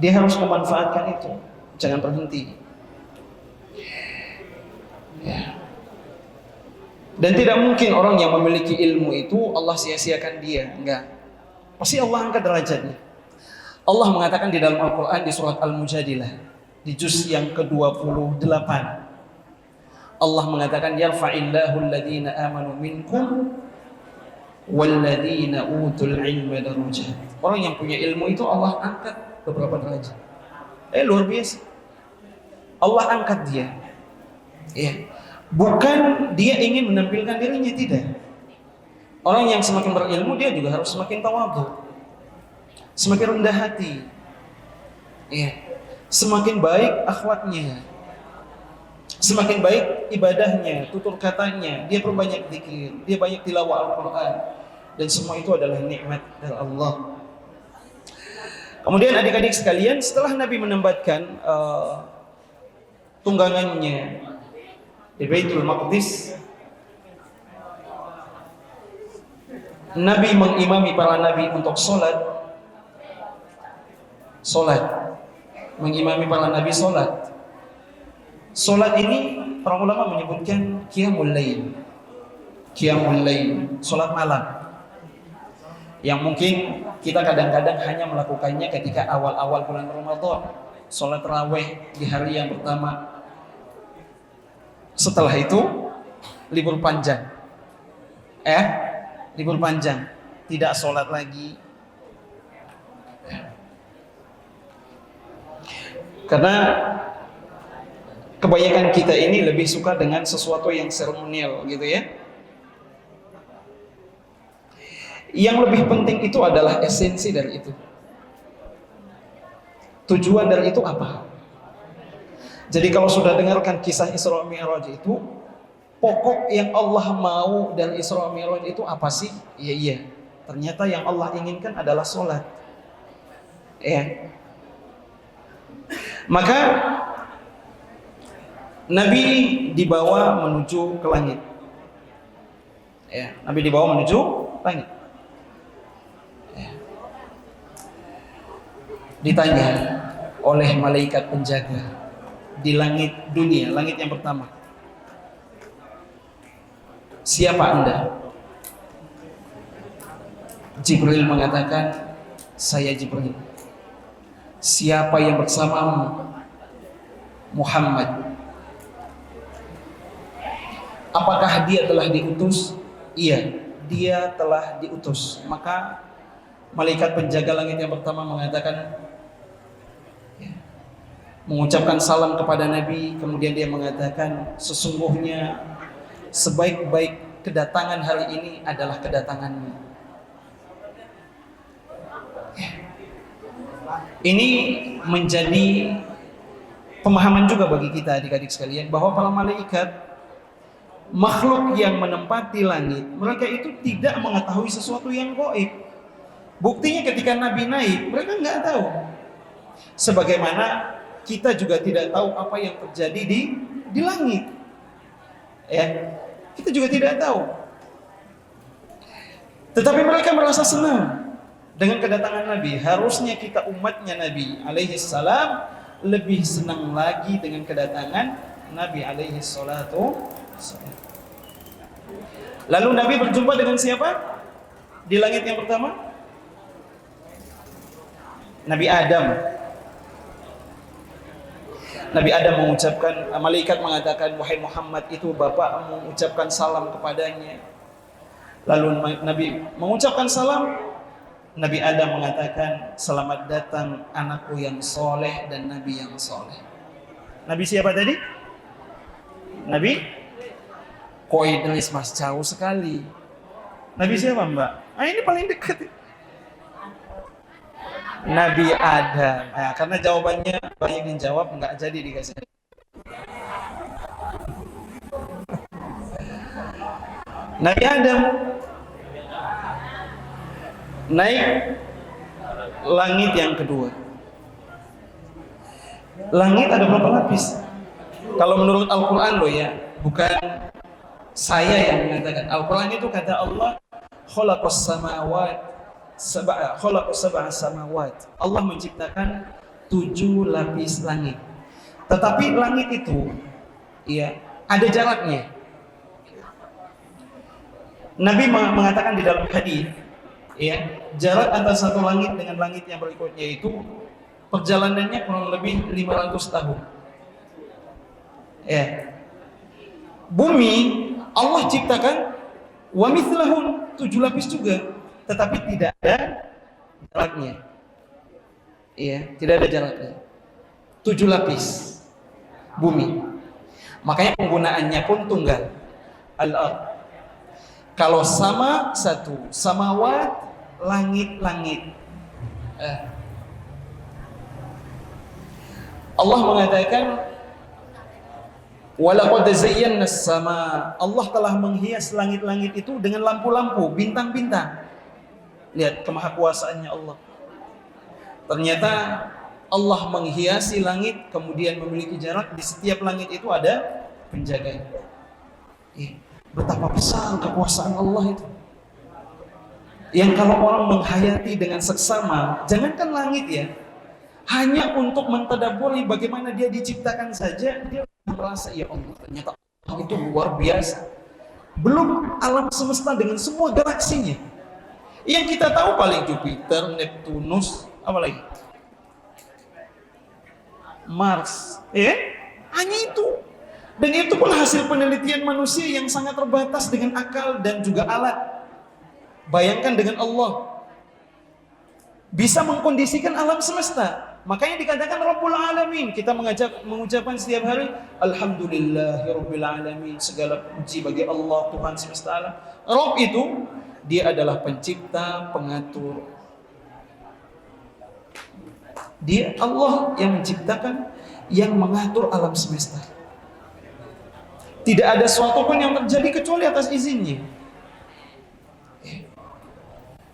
dia harus memanfaatkan itu, jangan berhenti. Ya. Dan tidak mungkin orang yang memiliki ilmu itu Allah sia-siakan dia, enggak. Pasti Allah angkat derajatnya. Allah mengatakan di dalam Al-Quran di surat Al-Mujadilah di juz yang ke-28, Allah mengatakan yarfa'illahu alladhina amanu minkum walladhina utul ilma darajat. Orang yang punya ilmu itu Allah angkat beberapa derajat. Luar biasa. Allah angkat dia. Ya. Bukan dia ingin menampilkan dirinya, tidak. Orang yang semakin berilmu dia juga harus semakin tawadhu, semakin rendah hati. Ya. Semakin baik akhlaknya, semakin baik ibadahnya, tutur katanya, dia perbanyak zikir, dia banyak tilawah Al-Quran, dan semua itu adalah nikmat dari Allah. Kemudian adik-adik sekalian, setelah Nabi menambatkan tunggangannya di Baitul Maqdis, Nabi mengimami para nabi untuk sholat, mengimami para nabi sholat. Sholat ini para ulama menyebutkan qiyamul lail, sholat malam, yang mungkin kita kadang-kadang hanya melakukannya ketika awal-awal bulan Ramadan, sholat tarawih di hari yang pertama. Setelah itu libur panjang, libur panjang, tidak sholat lagi. Karena kebanyakan kita ini lebih suka dengan sesuatu yang seremonial gitu ya. Yang lebih penting itu adalah esensi dari itu. Tujuan dari itu apa? Jadi kalau sudah dengarkan kisah Isra Mi'raj itu, pokok yang Allah mau dari Isra Mi'raj itu apa sih? Iya. Ternyata yang Allah inginkan adalah sholat. Ya. Maka Nabi dibawa menuju ke langit. Ya, Nabi dibawa menuju langit. Ya. Ditanya oleh malaikat penjaga di langit dunia, langit yang pertama, siapa Anda? Jibril mengatakan, saya Jibril. Siapa yang bersamamu? Muhammad. Apakah dia telah diutus? Iya, dia telah diutus. Maka malaikat penjaga langit yang pertama mengatakan, mengucapkan salam kepada Nabi. Kemudian dia mengatakan, sesungguhnya sebaik-baik kedatangan hari ini adalah kedatanganmu. Ini menjadi pemahaman juga bagi kita adik-adik sekalian, bahwa para malaikat, makhluk yang menempati langit, mereka itu tidak mengetahui sesuatu yang gaib. Buktinya ketika Nabi naik, mereka nggak tahu. Sebagaimana kita juga tidak tahu apa yang terjadi di langit. Ya, kita juga tidak tahu. Tetapi mereka merasa senang dengan kedatangan Nabi. Harusnya kita umatnya Nabi alaihi salam lebih senang lagi dengan kedatangan Nabi alaihi salatu wassalam. Lalu Nabi berjumpa dengan siapa di langit yang pertama? Nabi Adam. Nabi Adam mengucapkan, malaikat mengatakan, wahai Muhammad, itu bapak mengucapkan salam kepadanya. Lalu Nabi mengucapkan salam, Nabi Adam mengatakan, selamat datang anakku yang soleh dan Nabi yang soleh. Nabi siapa tadi? Nabi? Kok Idris mas jauh sekali. Nabi siapa mbak? Ini paling dekat. Nabi Adam. Nah, karena jawabannya banyak yang jawab, nggak jadi dikasih. Nabi Adam naik langit yang kedua. Langit ada berapa lapis? Kalau menurut Al-Quran loh ya, bukan saya yang mengatakan. Al-Quran itu kata Allah, khalaqas samawat sab'a samawat. Allah menciptakan 7 lapis langit. Tetapi langit itu ya ada jaraknya. Nabi mengatakan di dalam hadis, ya, jarak antara satu langit dengan langit yang berikutnya itu perjalanannya kurang lebih 500 tahun. Ya. Bumi Allah ciptakan wa mithlahun 7 lapis juga, tetapi tidak ada jaraknya. Iya, tidak ada jaraknya. 7 lapis bumi. Makanya penggunaannya pun tunggal. Al-ard. Kalau sama satu, samawat, langit-langit. Allah mengatakan, walaqad zayyana as-sama. Allah telah menghias langit-langit itu dengan lampu-lampu, bintang-bintang. Lihat kemahakuasaannya Allah. Ternyata Allah menghiasi langit, kemudian memiliki jarak. Di setiap langit itu ada penjaganya. Betapa besar kekuasaan Allah itu. Yang kalau orang menghayati dengan seksama, jangankan langit ya, hanya untuk mentadabburi bagaimana dia diciptakan saja, dia merasa, ya Allah, ternyata Allah itu luar biasa. Belum alam semesta dengan semua galaksinya. Yang kita tahu paling Jupiter, Neptunus, apa lagi? Mars, hanya itu. Dan itu pun hasil penelitian manusia yang sangat terbatas dengan akal dan juga alat. Bayangkan dengan Allah bisa mengkondisikan alam semesta. Makanya dikatakan Rabbul Alamin. Kita mengucapkan setiap hari Alhamdulillahirabbil alamin. Segala puji bagi Allah, Tuhan semesta alam. Rabb itu dia adalah pencipta, pengatur. Dia Allah yang menciptakan, yang mengatur alam semesta. Tidak ada sesuatu pun yang terjadi kecuali atas izinnya.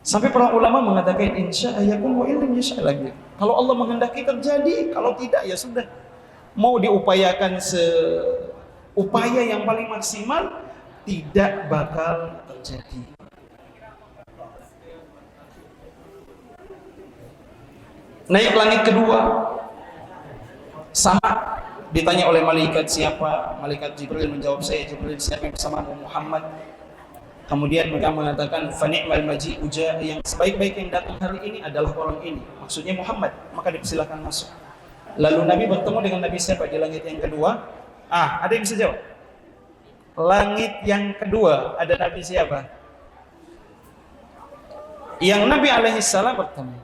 Sampai para ulama mengatakan insya'a yakun wa illam yasha' lagi. Kalau Allah menghendaki terjadi, kalau tidak ya sudah. Mau diupayakan seupaya yang paling maksimal, tidak bakal terjadi. Naik langit kedua, sama. Ditanya oleh malaikat siapa? Malaikat Jibril menjawab, saya Jibril. Siapa yang bersamamu? Muhammad. Kemudian mereka mengatakan fa ni'mal maji'u ja, yang sebaik-baik yang datang hari ini adalah orang ini. Maksudnya Muhammad. Maka dipersilakan masuk. Lalu Nabi bertemu dengan Nabi siapa di langit yang kedua? Ada yang bisa jawab? Langit yang kedua ada Nabi siapa? Yang Nabi alaihi salam bertemu.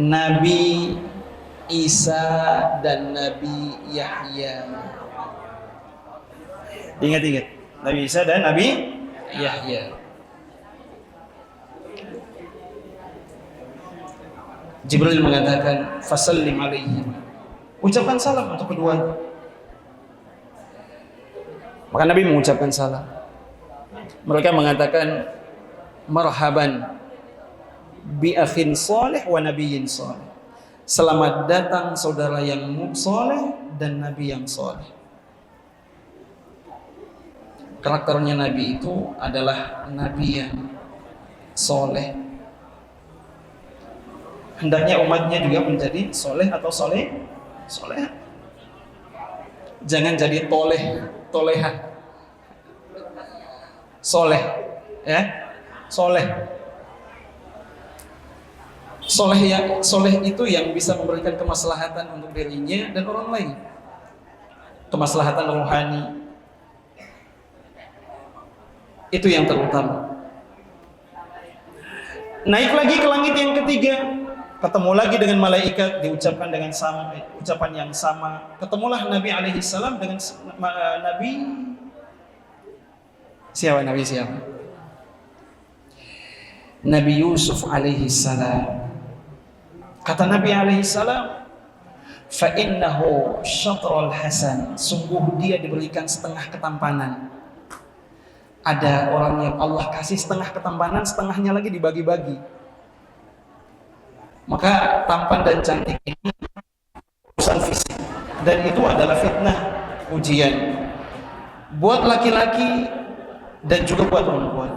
Nabi Isa dan Nabi Yahya. Ingat-ingat, Nabi Isa dan Nabi Yahya. Jibril mengatakan, fasallim alaihi. Ucapkan salam untuk keduanya. Maka Nabi mengucapkan salam. Mereka mengatakan, marhaban bi akhin salih wa nabiyyin salih. Selamat datang saudara yang saleh dan nabi yang saleh. Karakternya Nabi itu adalah Nabi yang soleh. Hendaknya umatnya juga menjadi soleh atau soleh. Jangan jadi toleha. Soleh, ya, soleh. Soleh itu yang bisa memberikan kemaslahatan untuk dirinya dan orang lain. Kemaslahatan rohani. Itu yang terutama. Naik lagi ke langit yang ketiga, ketemu lagi dengan malaikat, diucapkan dengan sama ucapan yang sama. Ketemulah Nabi alaihi salam dengan Nabi siapa? Nabi Yusuf alaihi salam. Kata Nabi alaihi salam, fa innahu syatrul hasan, sungguh dia diberikan setengah ketampanan. Ada orang yang Allah kasih setengah ketampanan, setengahnya lagi dibagi-bagi. Maka tampan dan cantik ini urusan fisik, dan itu adalah fitnah, ujian buat laki-laki dan juga buat perempuan.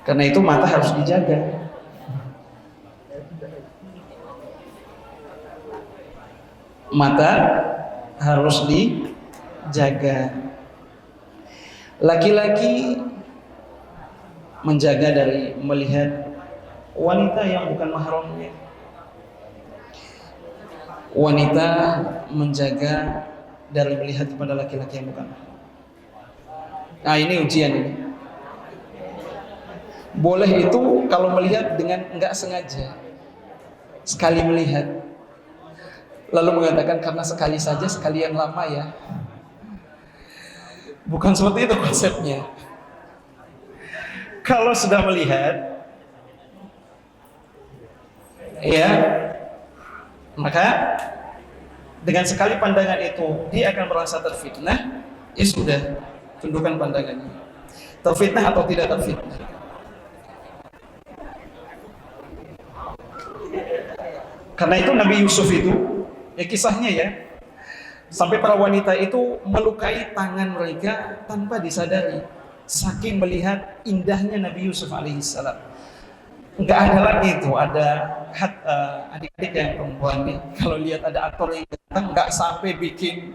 Karena itu mata harus dijaga. Mata harus dijaga. Laki-laki menjaga dari melihat wanita yang bukan mahramnya. Wanita menjaga dari melihat kepada laki-laki yang bukan mahram. Nah, ini ujian ini. Boleh itu kalau melihat dengan enggak sengaja, sekali melihat, lalu mengatakan karena sekali saja sekalian lama ya. Bukan seperti itu konsepnya. Kalau sudah melihat, ya, maka dengan sekali pandangan itu dia akan merasa terfitnah. Ya sudah, tundukkan pandangannya. Terfitnah atau tidak terfitnah. Karena itu Nabi Yusuf itu, ya kisahnya ya, sampai para wanita itu melukai tangan mereka tanpa disadari, saking melihat indahnya Nabi Yusuf alaihissalam. Nggak ada lagi itu, ada adik-adik yang perempuan nih, kalau lihat ada aktor yang datang, nggak sampai bikin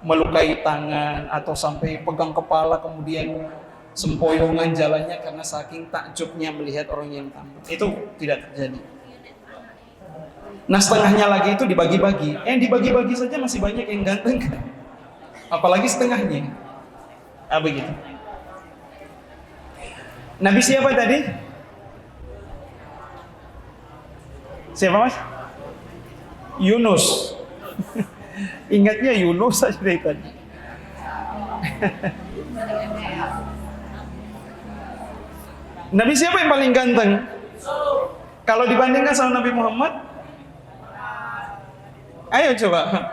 melukai tangan atau sampai pegang kepala kemudian sempoyongan jalannya karena saking takjubnya melihat orang yang tampan. Itu tidak terjadi. Nah, setengahnya lagi itu dibagi-bagi. Dibagi-bagi saja masih banyak yang ganteng kan? Apalagi setengahnya. Begitu. Nabi siapa tadi? Siapa mas? Yunus. Ingatnya Yunus saja dari tadi. Nabi siapa yang paling ganteng? Kalau dibandingkan sama Nabi Muhammad? Ayo coba.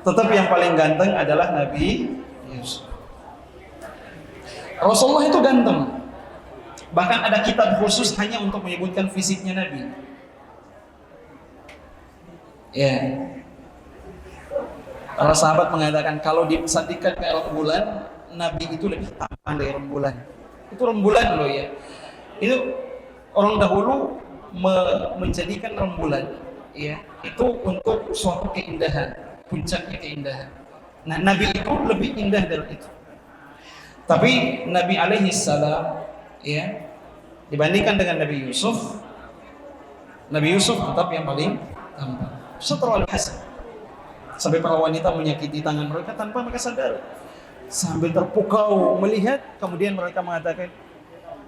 Tetap yang paling ganteng adalah Nabi Yusuf. Rasulullah itu ganteng. Bahkan ada kitab khusus hanya untuk menyebutkan fisiknya Nabi. Ya. Para sahabat mengatakan kalau disandingkan ke rembulan, Nabi itu lebih tampan dari rembulan. Itu rembulan loh ya. Itu orang dahulu menjadikan rembulan. Ya, itu untuk suatu keindahan, puncaknya keindahan. Nah, Nabi itu lebih indah dari itu. Tapi Nabi alaihi salam, ya, dibandingkan dengan Nabi Yusuf tetap yang paling tampan. Syatrul hasan. Sampai para wanita menyakiti tangan mereka tanpa mereka sadar. Sambil terpukau melihat, kemudian mereka mengatakan,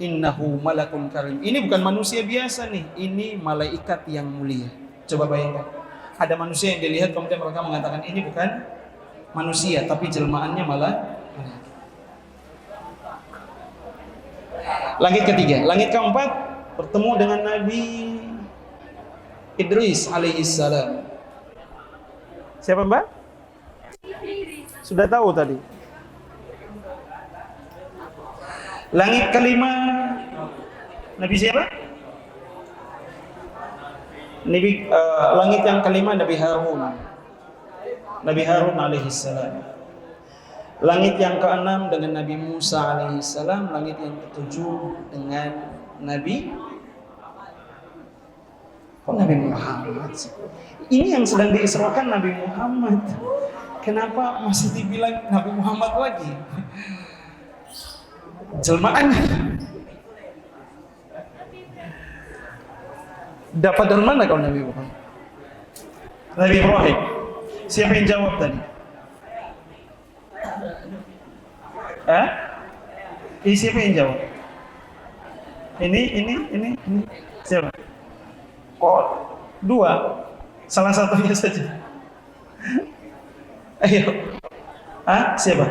innahu malakun karim. Ini bukan manusia biasa nih, ini malaikat yang mulia. Coba bayangkan, ada manusia yang dilihat kemudian mereka mengatakan ini bukan manusia tapi jelmaannya malah malaikat. Langit ketiga, langit keempat bertemu dengan Nabi Idris alaihissalam. Siapa Mbak? Sudah tahu tadi. Langit kelima Nabi siapa? Langit yang kelima Nabi Harun. Nabi Harun alaihissalam. Langit yang keenam dengan Nabi Musa alaihissalam. Langit yang ketujuh dengan Nabi Muhammad. Ini yang sedang diisrakan Nabi Muhammad. Kenapa masih dibilang Nabi Muhammad lagi? Jelmaan. Dapat dari mana kau Nabi Muhammad? Nabi Ibrahim. Siapa yang jawab tadi? Siapa yang jawab? Ini. Siapa? Kok dua? Salah satunya saja. Ayo. Siapa?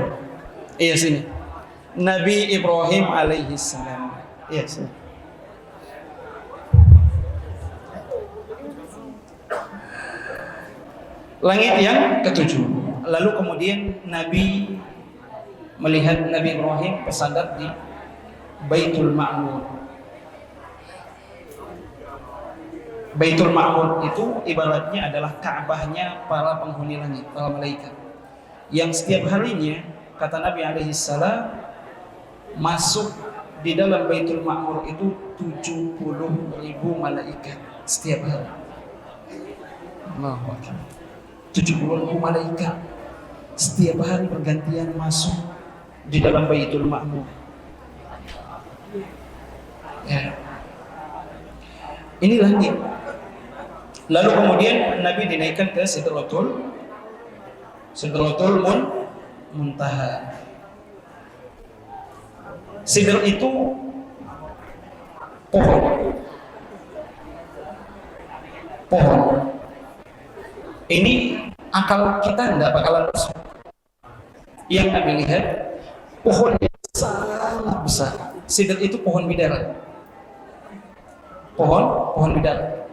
Iya sini. Nabi Ibrahim alaihissalam. Iya sini. Langit yang ketujuh. Lalu kemudian Nabi melihat Nabi Ibrahim bersandar di Baitul Ma'mur. Baitul Ma'mur itu ibaratnya adalah Ka'bahnya para penghuni langit, para malaikat. Yang setiap harinya, kata Nabi alaihissalam, masuk di dalam Baitul Ma'mur itu 70.000 malaikat setiap hari. Allahu Akbar. 70.000 malaikat setiap hari bergantian masuk di dalam Baitul Ma'mur. Ya. Ini langit. Lalu kemudian Nabi dinaikkan ke Sidratul Muntaha. Sidr itu pohon. Ini akal kita tidak bakalan masuk. Yang Nabi lihat pohon yang sangat besar. Sidr itu pohon bidara. Pohon bidara.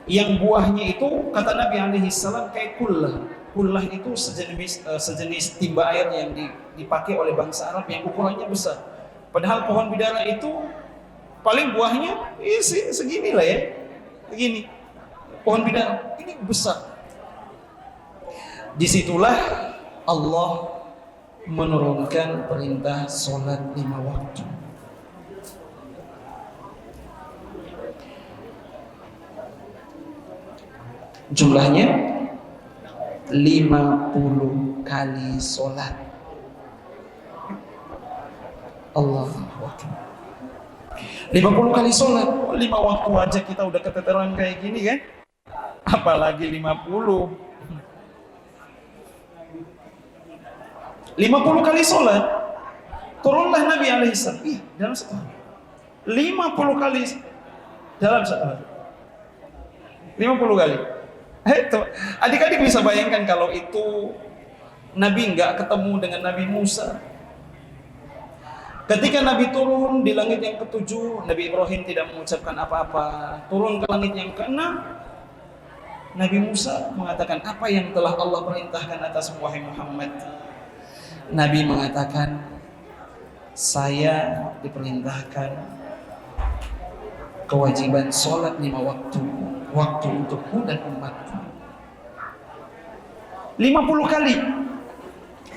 Yang buahnya itu kata Nabi alaihissalam kayak kullah. Kullah itu sejenis timba air yang dipakai oleh bangsa Arab yang ukurannya besar. Padahal pohon bidara itu paling buahnya segini lah ya. Begini. Pohon bidara ini besar. Disitulah Allah menurunkan perintah sholat 5 waktu. Jumlahnya 50 kali sholat. Allahu Akbar. 50 kali sholat. 5 waktu aja kita udah keteteran kayak gini kan? Apalagi 50. 50 kali sholat. Turunlah Nabi alaihissalam. Iya, dalam satu hari. 50 kali dalam satu hari. 50 kali. Adik-adik bisa bayangkan kalau itu Nabi nggak ketemu dengan Nabi Musa. Ketika Nabi turun di langit yang ketujuh, Nabi Ibrahim tidak mengucapkan apa-apa. Turun ke langit yang keenam, Nabi Musa mengatakan, apa yang telah Allah perintahkan atas wahai Muhammad? Nabi mengatakan, saya diperintahkan kewajiban sholat 5 waktu untukku dan umatku. 50 kali.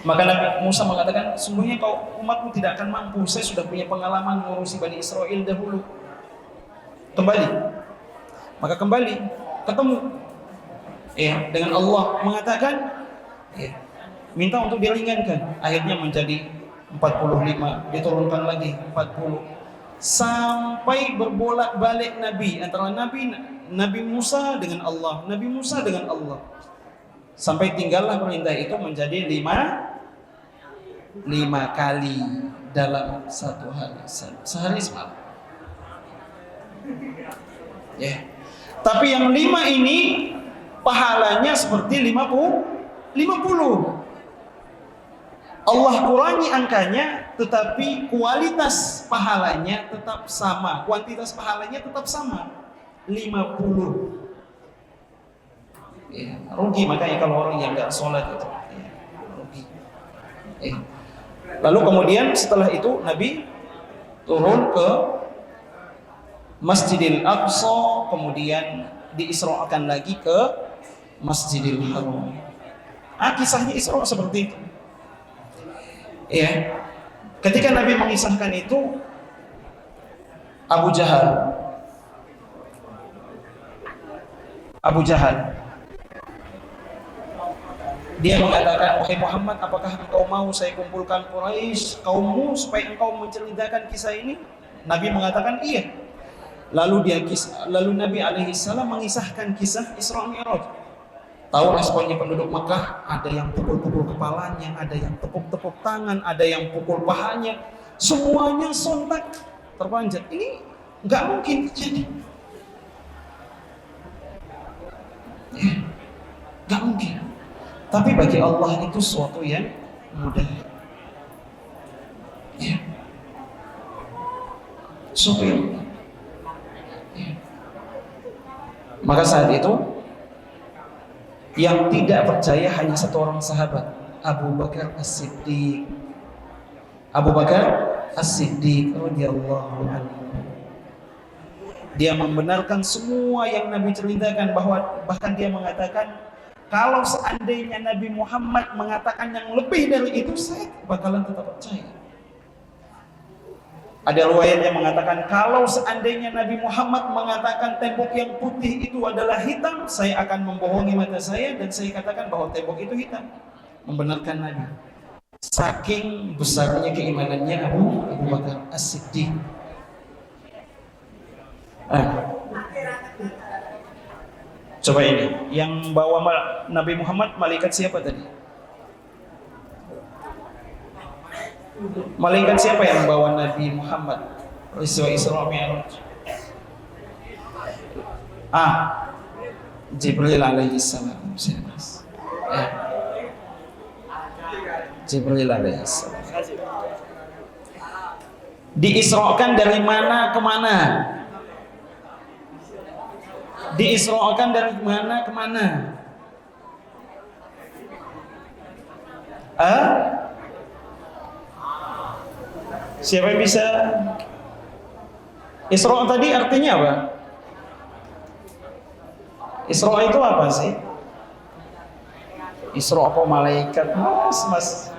Maka Nabi Musa mengatakan, sungguhnya kau umatmu tidak akan mampu. Saya sudah punya pengalaman mengurusi Bani Israel dahulu. Kembali. Maka kembali, ketemu dengan Allah mengatakan, minta untuk diringankan. Akhirnya menjadi 45, diturunkan lagi 40. Sampai berbolak-balik Nabi antara Nabi Musa dengan Allah, Nabi Musa dengan Allah. Sampai tinggallah perintah itu menjadi 5 kali dalam satu hari, sehari semalam. Ya. Tapi yang 5 ini pahalanya seperti 50. Allah kurangi angkanya, tetapi kualitas pahalanya tetap sama, kuantitas pahalanya tetap sama, 50. Ya, rugi makanya kalau orang yang nggak sholat itu, ya, rugi. Lalu kemudian setelah itu Nabi turun ke Masjidil Aqsa, kemudian diisro'akan lagi ke Masjidil Haram. Kisahnya Isra seperti itu. Ya, ketika Nabi mengisahkan itu, Abu Jahal, dia mengatakan, wahai Muhammad, apakah engkau mau saya kumpulkan Quraisy kaummu supaya engkau menceritakan kisah ini? Nabi mengatakan iya. Lalu Nabi alaihi salam mengisahkan kisah Isra Mi'raj. Tahu responnya penduduk Mekah? Ada yang pukul-pukul kepalanya, ada yang tepuk-tepuk tangan, ada yang pukul pahanya. Semuanya sontak terpanjat. Ini nggak mungkin terjadi. Ya, nggak mungkin. Tapi bagi Allah itu sesuatu yang mudah. Ya. Sesuatu yang mudah. Ya. Maka saat itu yang tidak percaya hanya satu orang sahabat, Abu Bakar As-Siddiq. Abu Bakar As-Siddiq radhiyallahu anhu. Dia membenarkan semua yang Nabi ceritakan, bahkan dia mengatakan, kalau seandainya Nabi Muhammad mengatakan yang lebih dari itu, saya bakalan tetap percaya. Ada riwayat yang mengatakan, kalau seandainya Nabi Muhammad mengatakan tembok yang putih itu adalah hitam, saya akan membohongi mata saya dan saya katakan bahwa tembok itu hitam. Membenarkan Nabi. Saking besarnya keimanannya Abu Bakar As-Siddiq. Coba ini, yang bawa Nabi Muhammad malaikat siapa tadi? Malaikat siapa yang bawa Nabi Muhammad peristiwa Isra Mi'raj? Jibril alaihi salam. Jibril alaihi salam. Diisrokan dari mana ke mana? Diisrokan dari mana ke mana? Siapa yang bisa? Isra tadi artinya apa? Isra itu apa sih? Isra apa malaikat? Mas.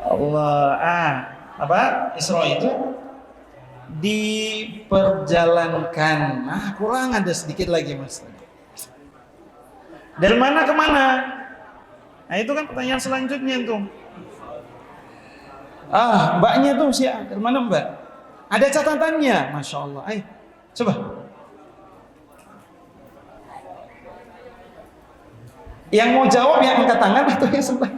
Allah. Apa? Isra itu diperjalankan. Kurang ada sedikit lagi, Mas. Dari mana ke mana? Nah, itu kan pertanyaan selanjutnya tuh. Mbaknya tuh siapa? Dari mana mbak? Ada catatannya, Masya Allah. Ayo, coba. Yang mau jawab yang angkat tangan atau yang sebelah?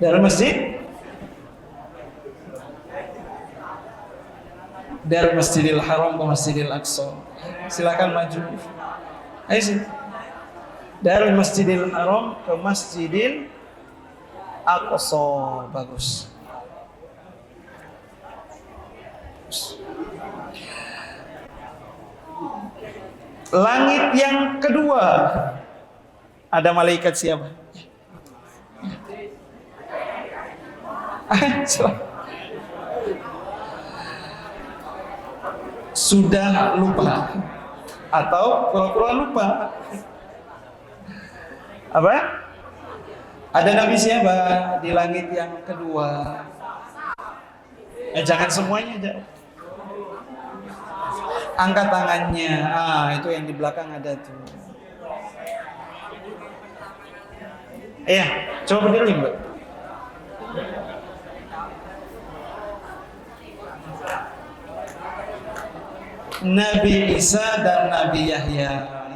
Dari masjid? Dari Masjidil Haram ke Masjidil Aqsa. Silakan maju. Ayo sih. Dari Masjidil Haram ke Masjidil Aqsa. Bagus. Langit yang kedua, ada malaikat siapa? Sudah lupa atau pura-pura lupa? Apa? Ada nabi siapa di langit yang kedua? Jangan semuanya aja. Angkat tangannya. Itu yang di belakang ada tuh. Coba berdiri, Mbak. Nabi Isa dan Nabi Yahya.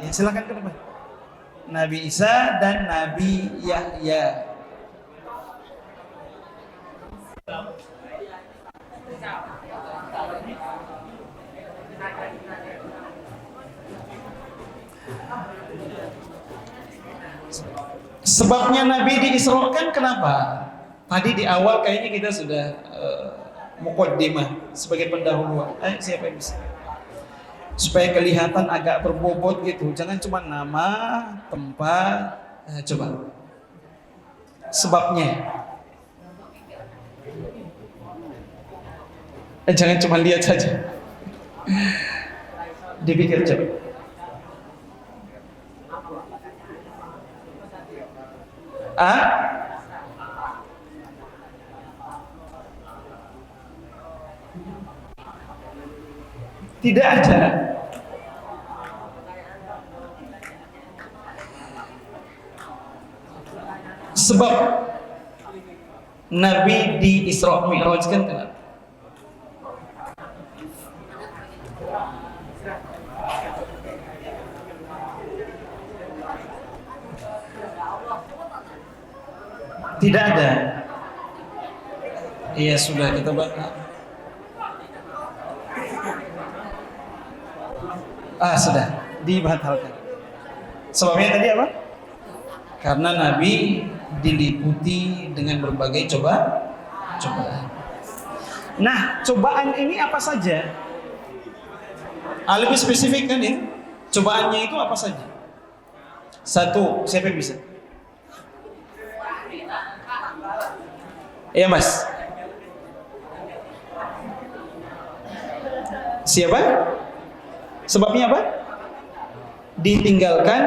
Silakan ke depan. Nabi Isa dan Nabi Yahya. Sebabnya Nabi diisrokan kenapa? Tadi di awal kayaknya kita sudah muqaddimah sebagai pendahuluan. Siapa yang bisa? Supaya kelihatan agak berbobot gitu. Jangan cuma nama, tempat. Coba. Sebabnya. Jangan cuma lihat saja. Dipikir coba. Tidak ada. Sebab Nabi di Isra Mi'rajkan kenapa? Tidak ada. Iya sudah kita baca. Sudah dibatalkan. Sebabnya tadi apa? Karena Nabi diliputi dengan berbagai cobaan. Nah, cobaan ini apa saja? Lebih spesifik kan ya? Cobaannya itu apa saja? Satu, siapa yang bisa? Iya Mas. Siapa? Sebabnya apa? Ditinggalkan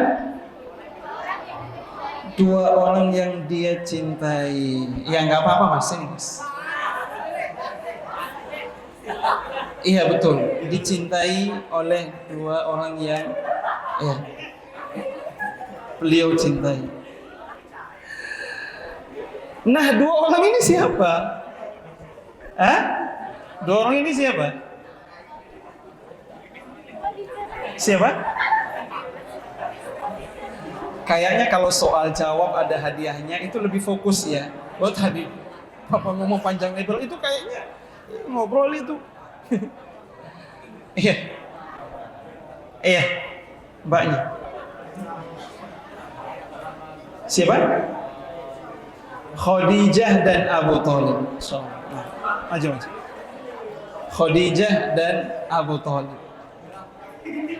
dua orang yang dia cintai. Ya nggak apa-apa Mas, ini Mas. Iya betul, dicintai oleh dua orang yang beliau cintai. Nah, dua orang ini siapa? Dua orang ini siapa? Siapa? Kayaknya kalau soal jawab ada hadiahnya itu lebih fokus ya. Buat tadi Papa ngomong panjang lebar itu kayaknya ngobrol itu. Iya, mbaknya. Siapa? Khadijah dan Abu Thalib. Maju. Khadijah dan Abu Thalib.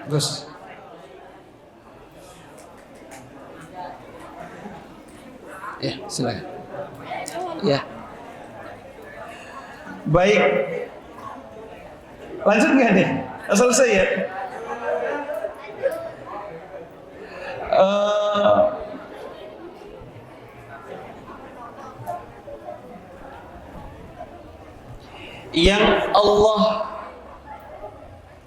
Gus. Ya, silakan. Ya. Baik. Lanjut nggak nih? Selesai ya? Yang Allah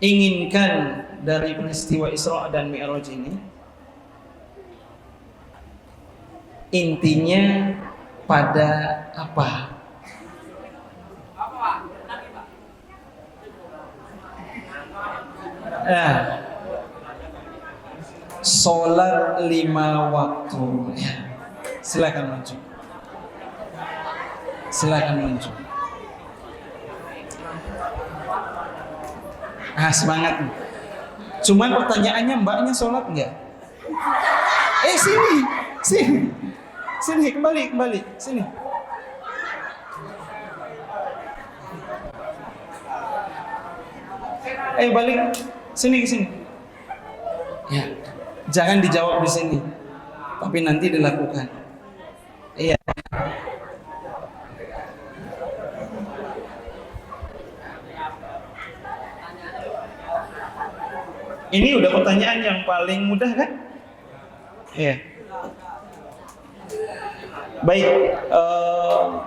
inginkan dari peristiwa Isra dan Mi'raj ini intinya pada apa? Sholat 5 waktu. Silakan maju. Silakan maju. Semangat. Cuman pertanyaannya mbaknya sholat nggak? Sini kembali sini. Balik sini ke sini. Ya, jangan dijawab di sini, tapi nanti dilakukan. Iya. Ini udah pertanyaan yang paling mudah kan? Iya. Baik,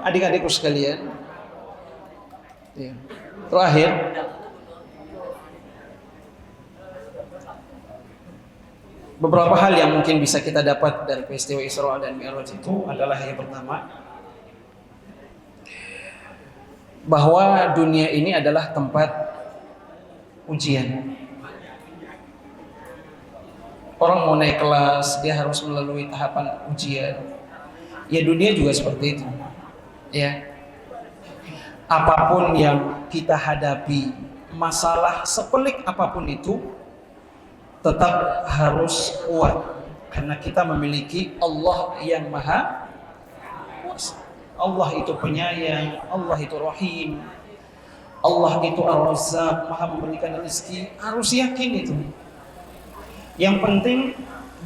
adik-adikku sekalian. Ya. Terakhir, beberapa hal yang mungkin bisa kita dapat dari peristiwa Isra dan Mi'raj itu adalah yang pertama, bahwa dunia ini adalah tempat ujian. Orang mau naik kelas, dia harus melalui tahapan ujian. Ya dunia juga seperti itu. Ya. Apapun yang kita hadapi, masalah sepelik apapun itu, tetap harus kuat. Karena kita memiliki Allah yang maha kuasa. Allah itu penyayang, Allah itu rahim, Allah itu ar-razzaq, maha memberikan rezeki. Harus yakin itu. Yang penting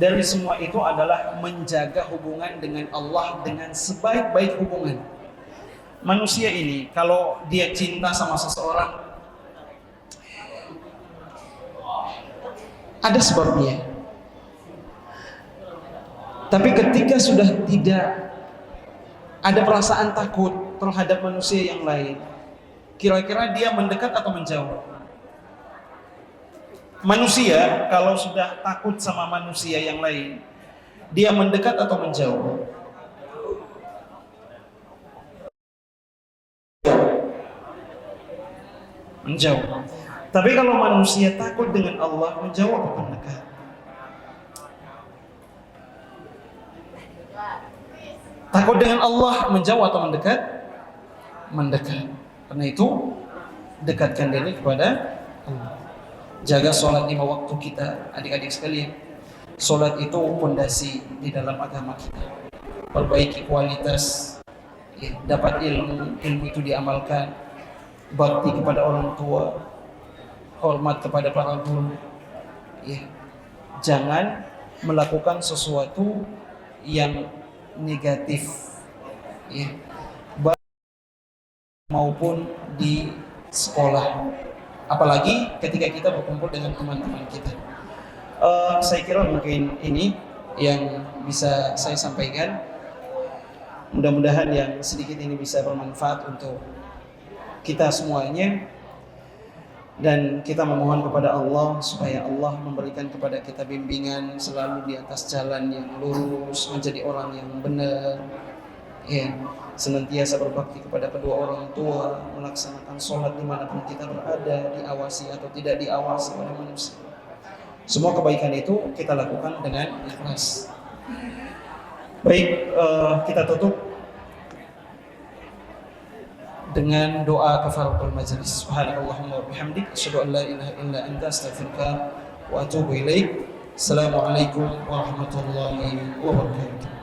dari semua itu adalah menjaga hubungan dengan Allah dengan sebaik-baik hubungan. Manusia ini kalau dia cinta sama seseorang, ada sebabnya. Tapi ketika sudah tidak ada perasaan takut terhadap manusia yang lain, kira-kira dia mendekat atau menjauh? Manusia kalau sudah takut sama manusia yang lain, dia mendekat atau menjauh? Menjauh. Tapi kalau manusia takut dengan Allah, menjauh atau mendekat? Takut dengan Allah, menjauh atau mendekat? Mendekat. Karena itu, dekatkan diri kepada Allah. Jaga sholat 5 waktu kita, adik-adik sekalian. Sholat itu fondasi di dalam agama kita. Perbaiki kualitas, ya, dapat ilmu itu diamalkan. Bakti kepada orang tua, hormat kepada para guru. Ya. Jangan melakukan sesuatu yang negatif, ya, maupun di sekolah, apalagi ketika kita berkumpul dengan teman-teman kita. Saya kira mungkin ini yang bisa saya sampaikan. Mudah-mudahan yang sedikit ini bisa bermanfaat untuk kita semuanya, dan kita memohon kepada Allah supaya Allah memberikan kepada kita bimbingan selalu di atas jalan yang lurus, menjadi orang yang benar, ya, senantiasa berbakti kepada kedua orang tua, melaksanakan sholat dimanapun kita berada, diawasi atau tidak diawasi oleh manusia. Semua kebaikan itu kita lakukan dengan ikhlas. Baik, kita tutup dengan doa kafaratul majlis. Subhanallahumma wa bihamdik, asyhadu an la ilaha illa anta, astaghfiruka wa atubu ilaik. Assalamualaikum warahmatullahi wabarakatuh.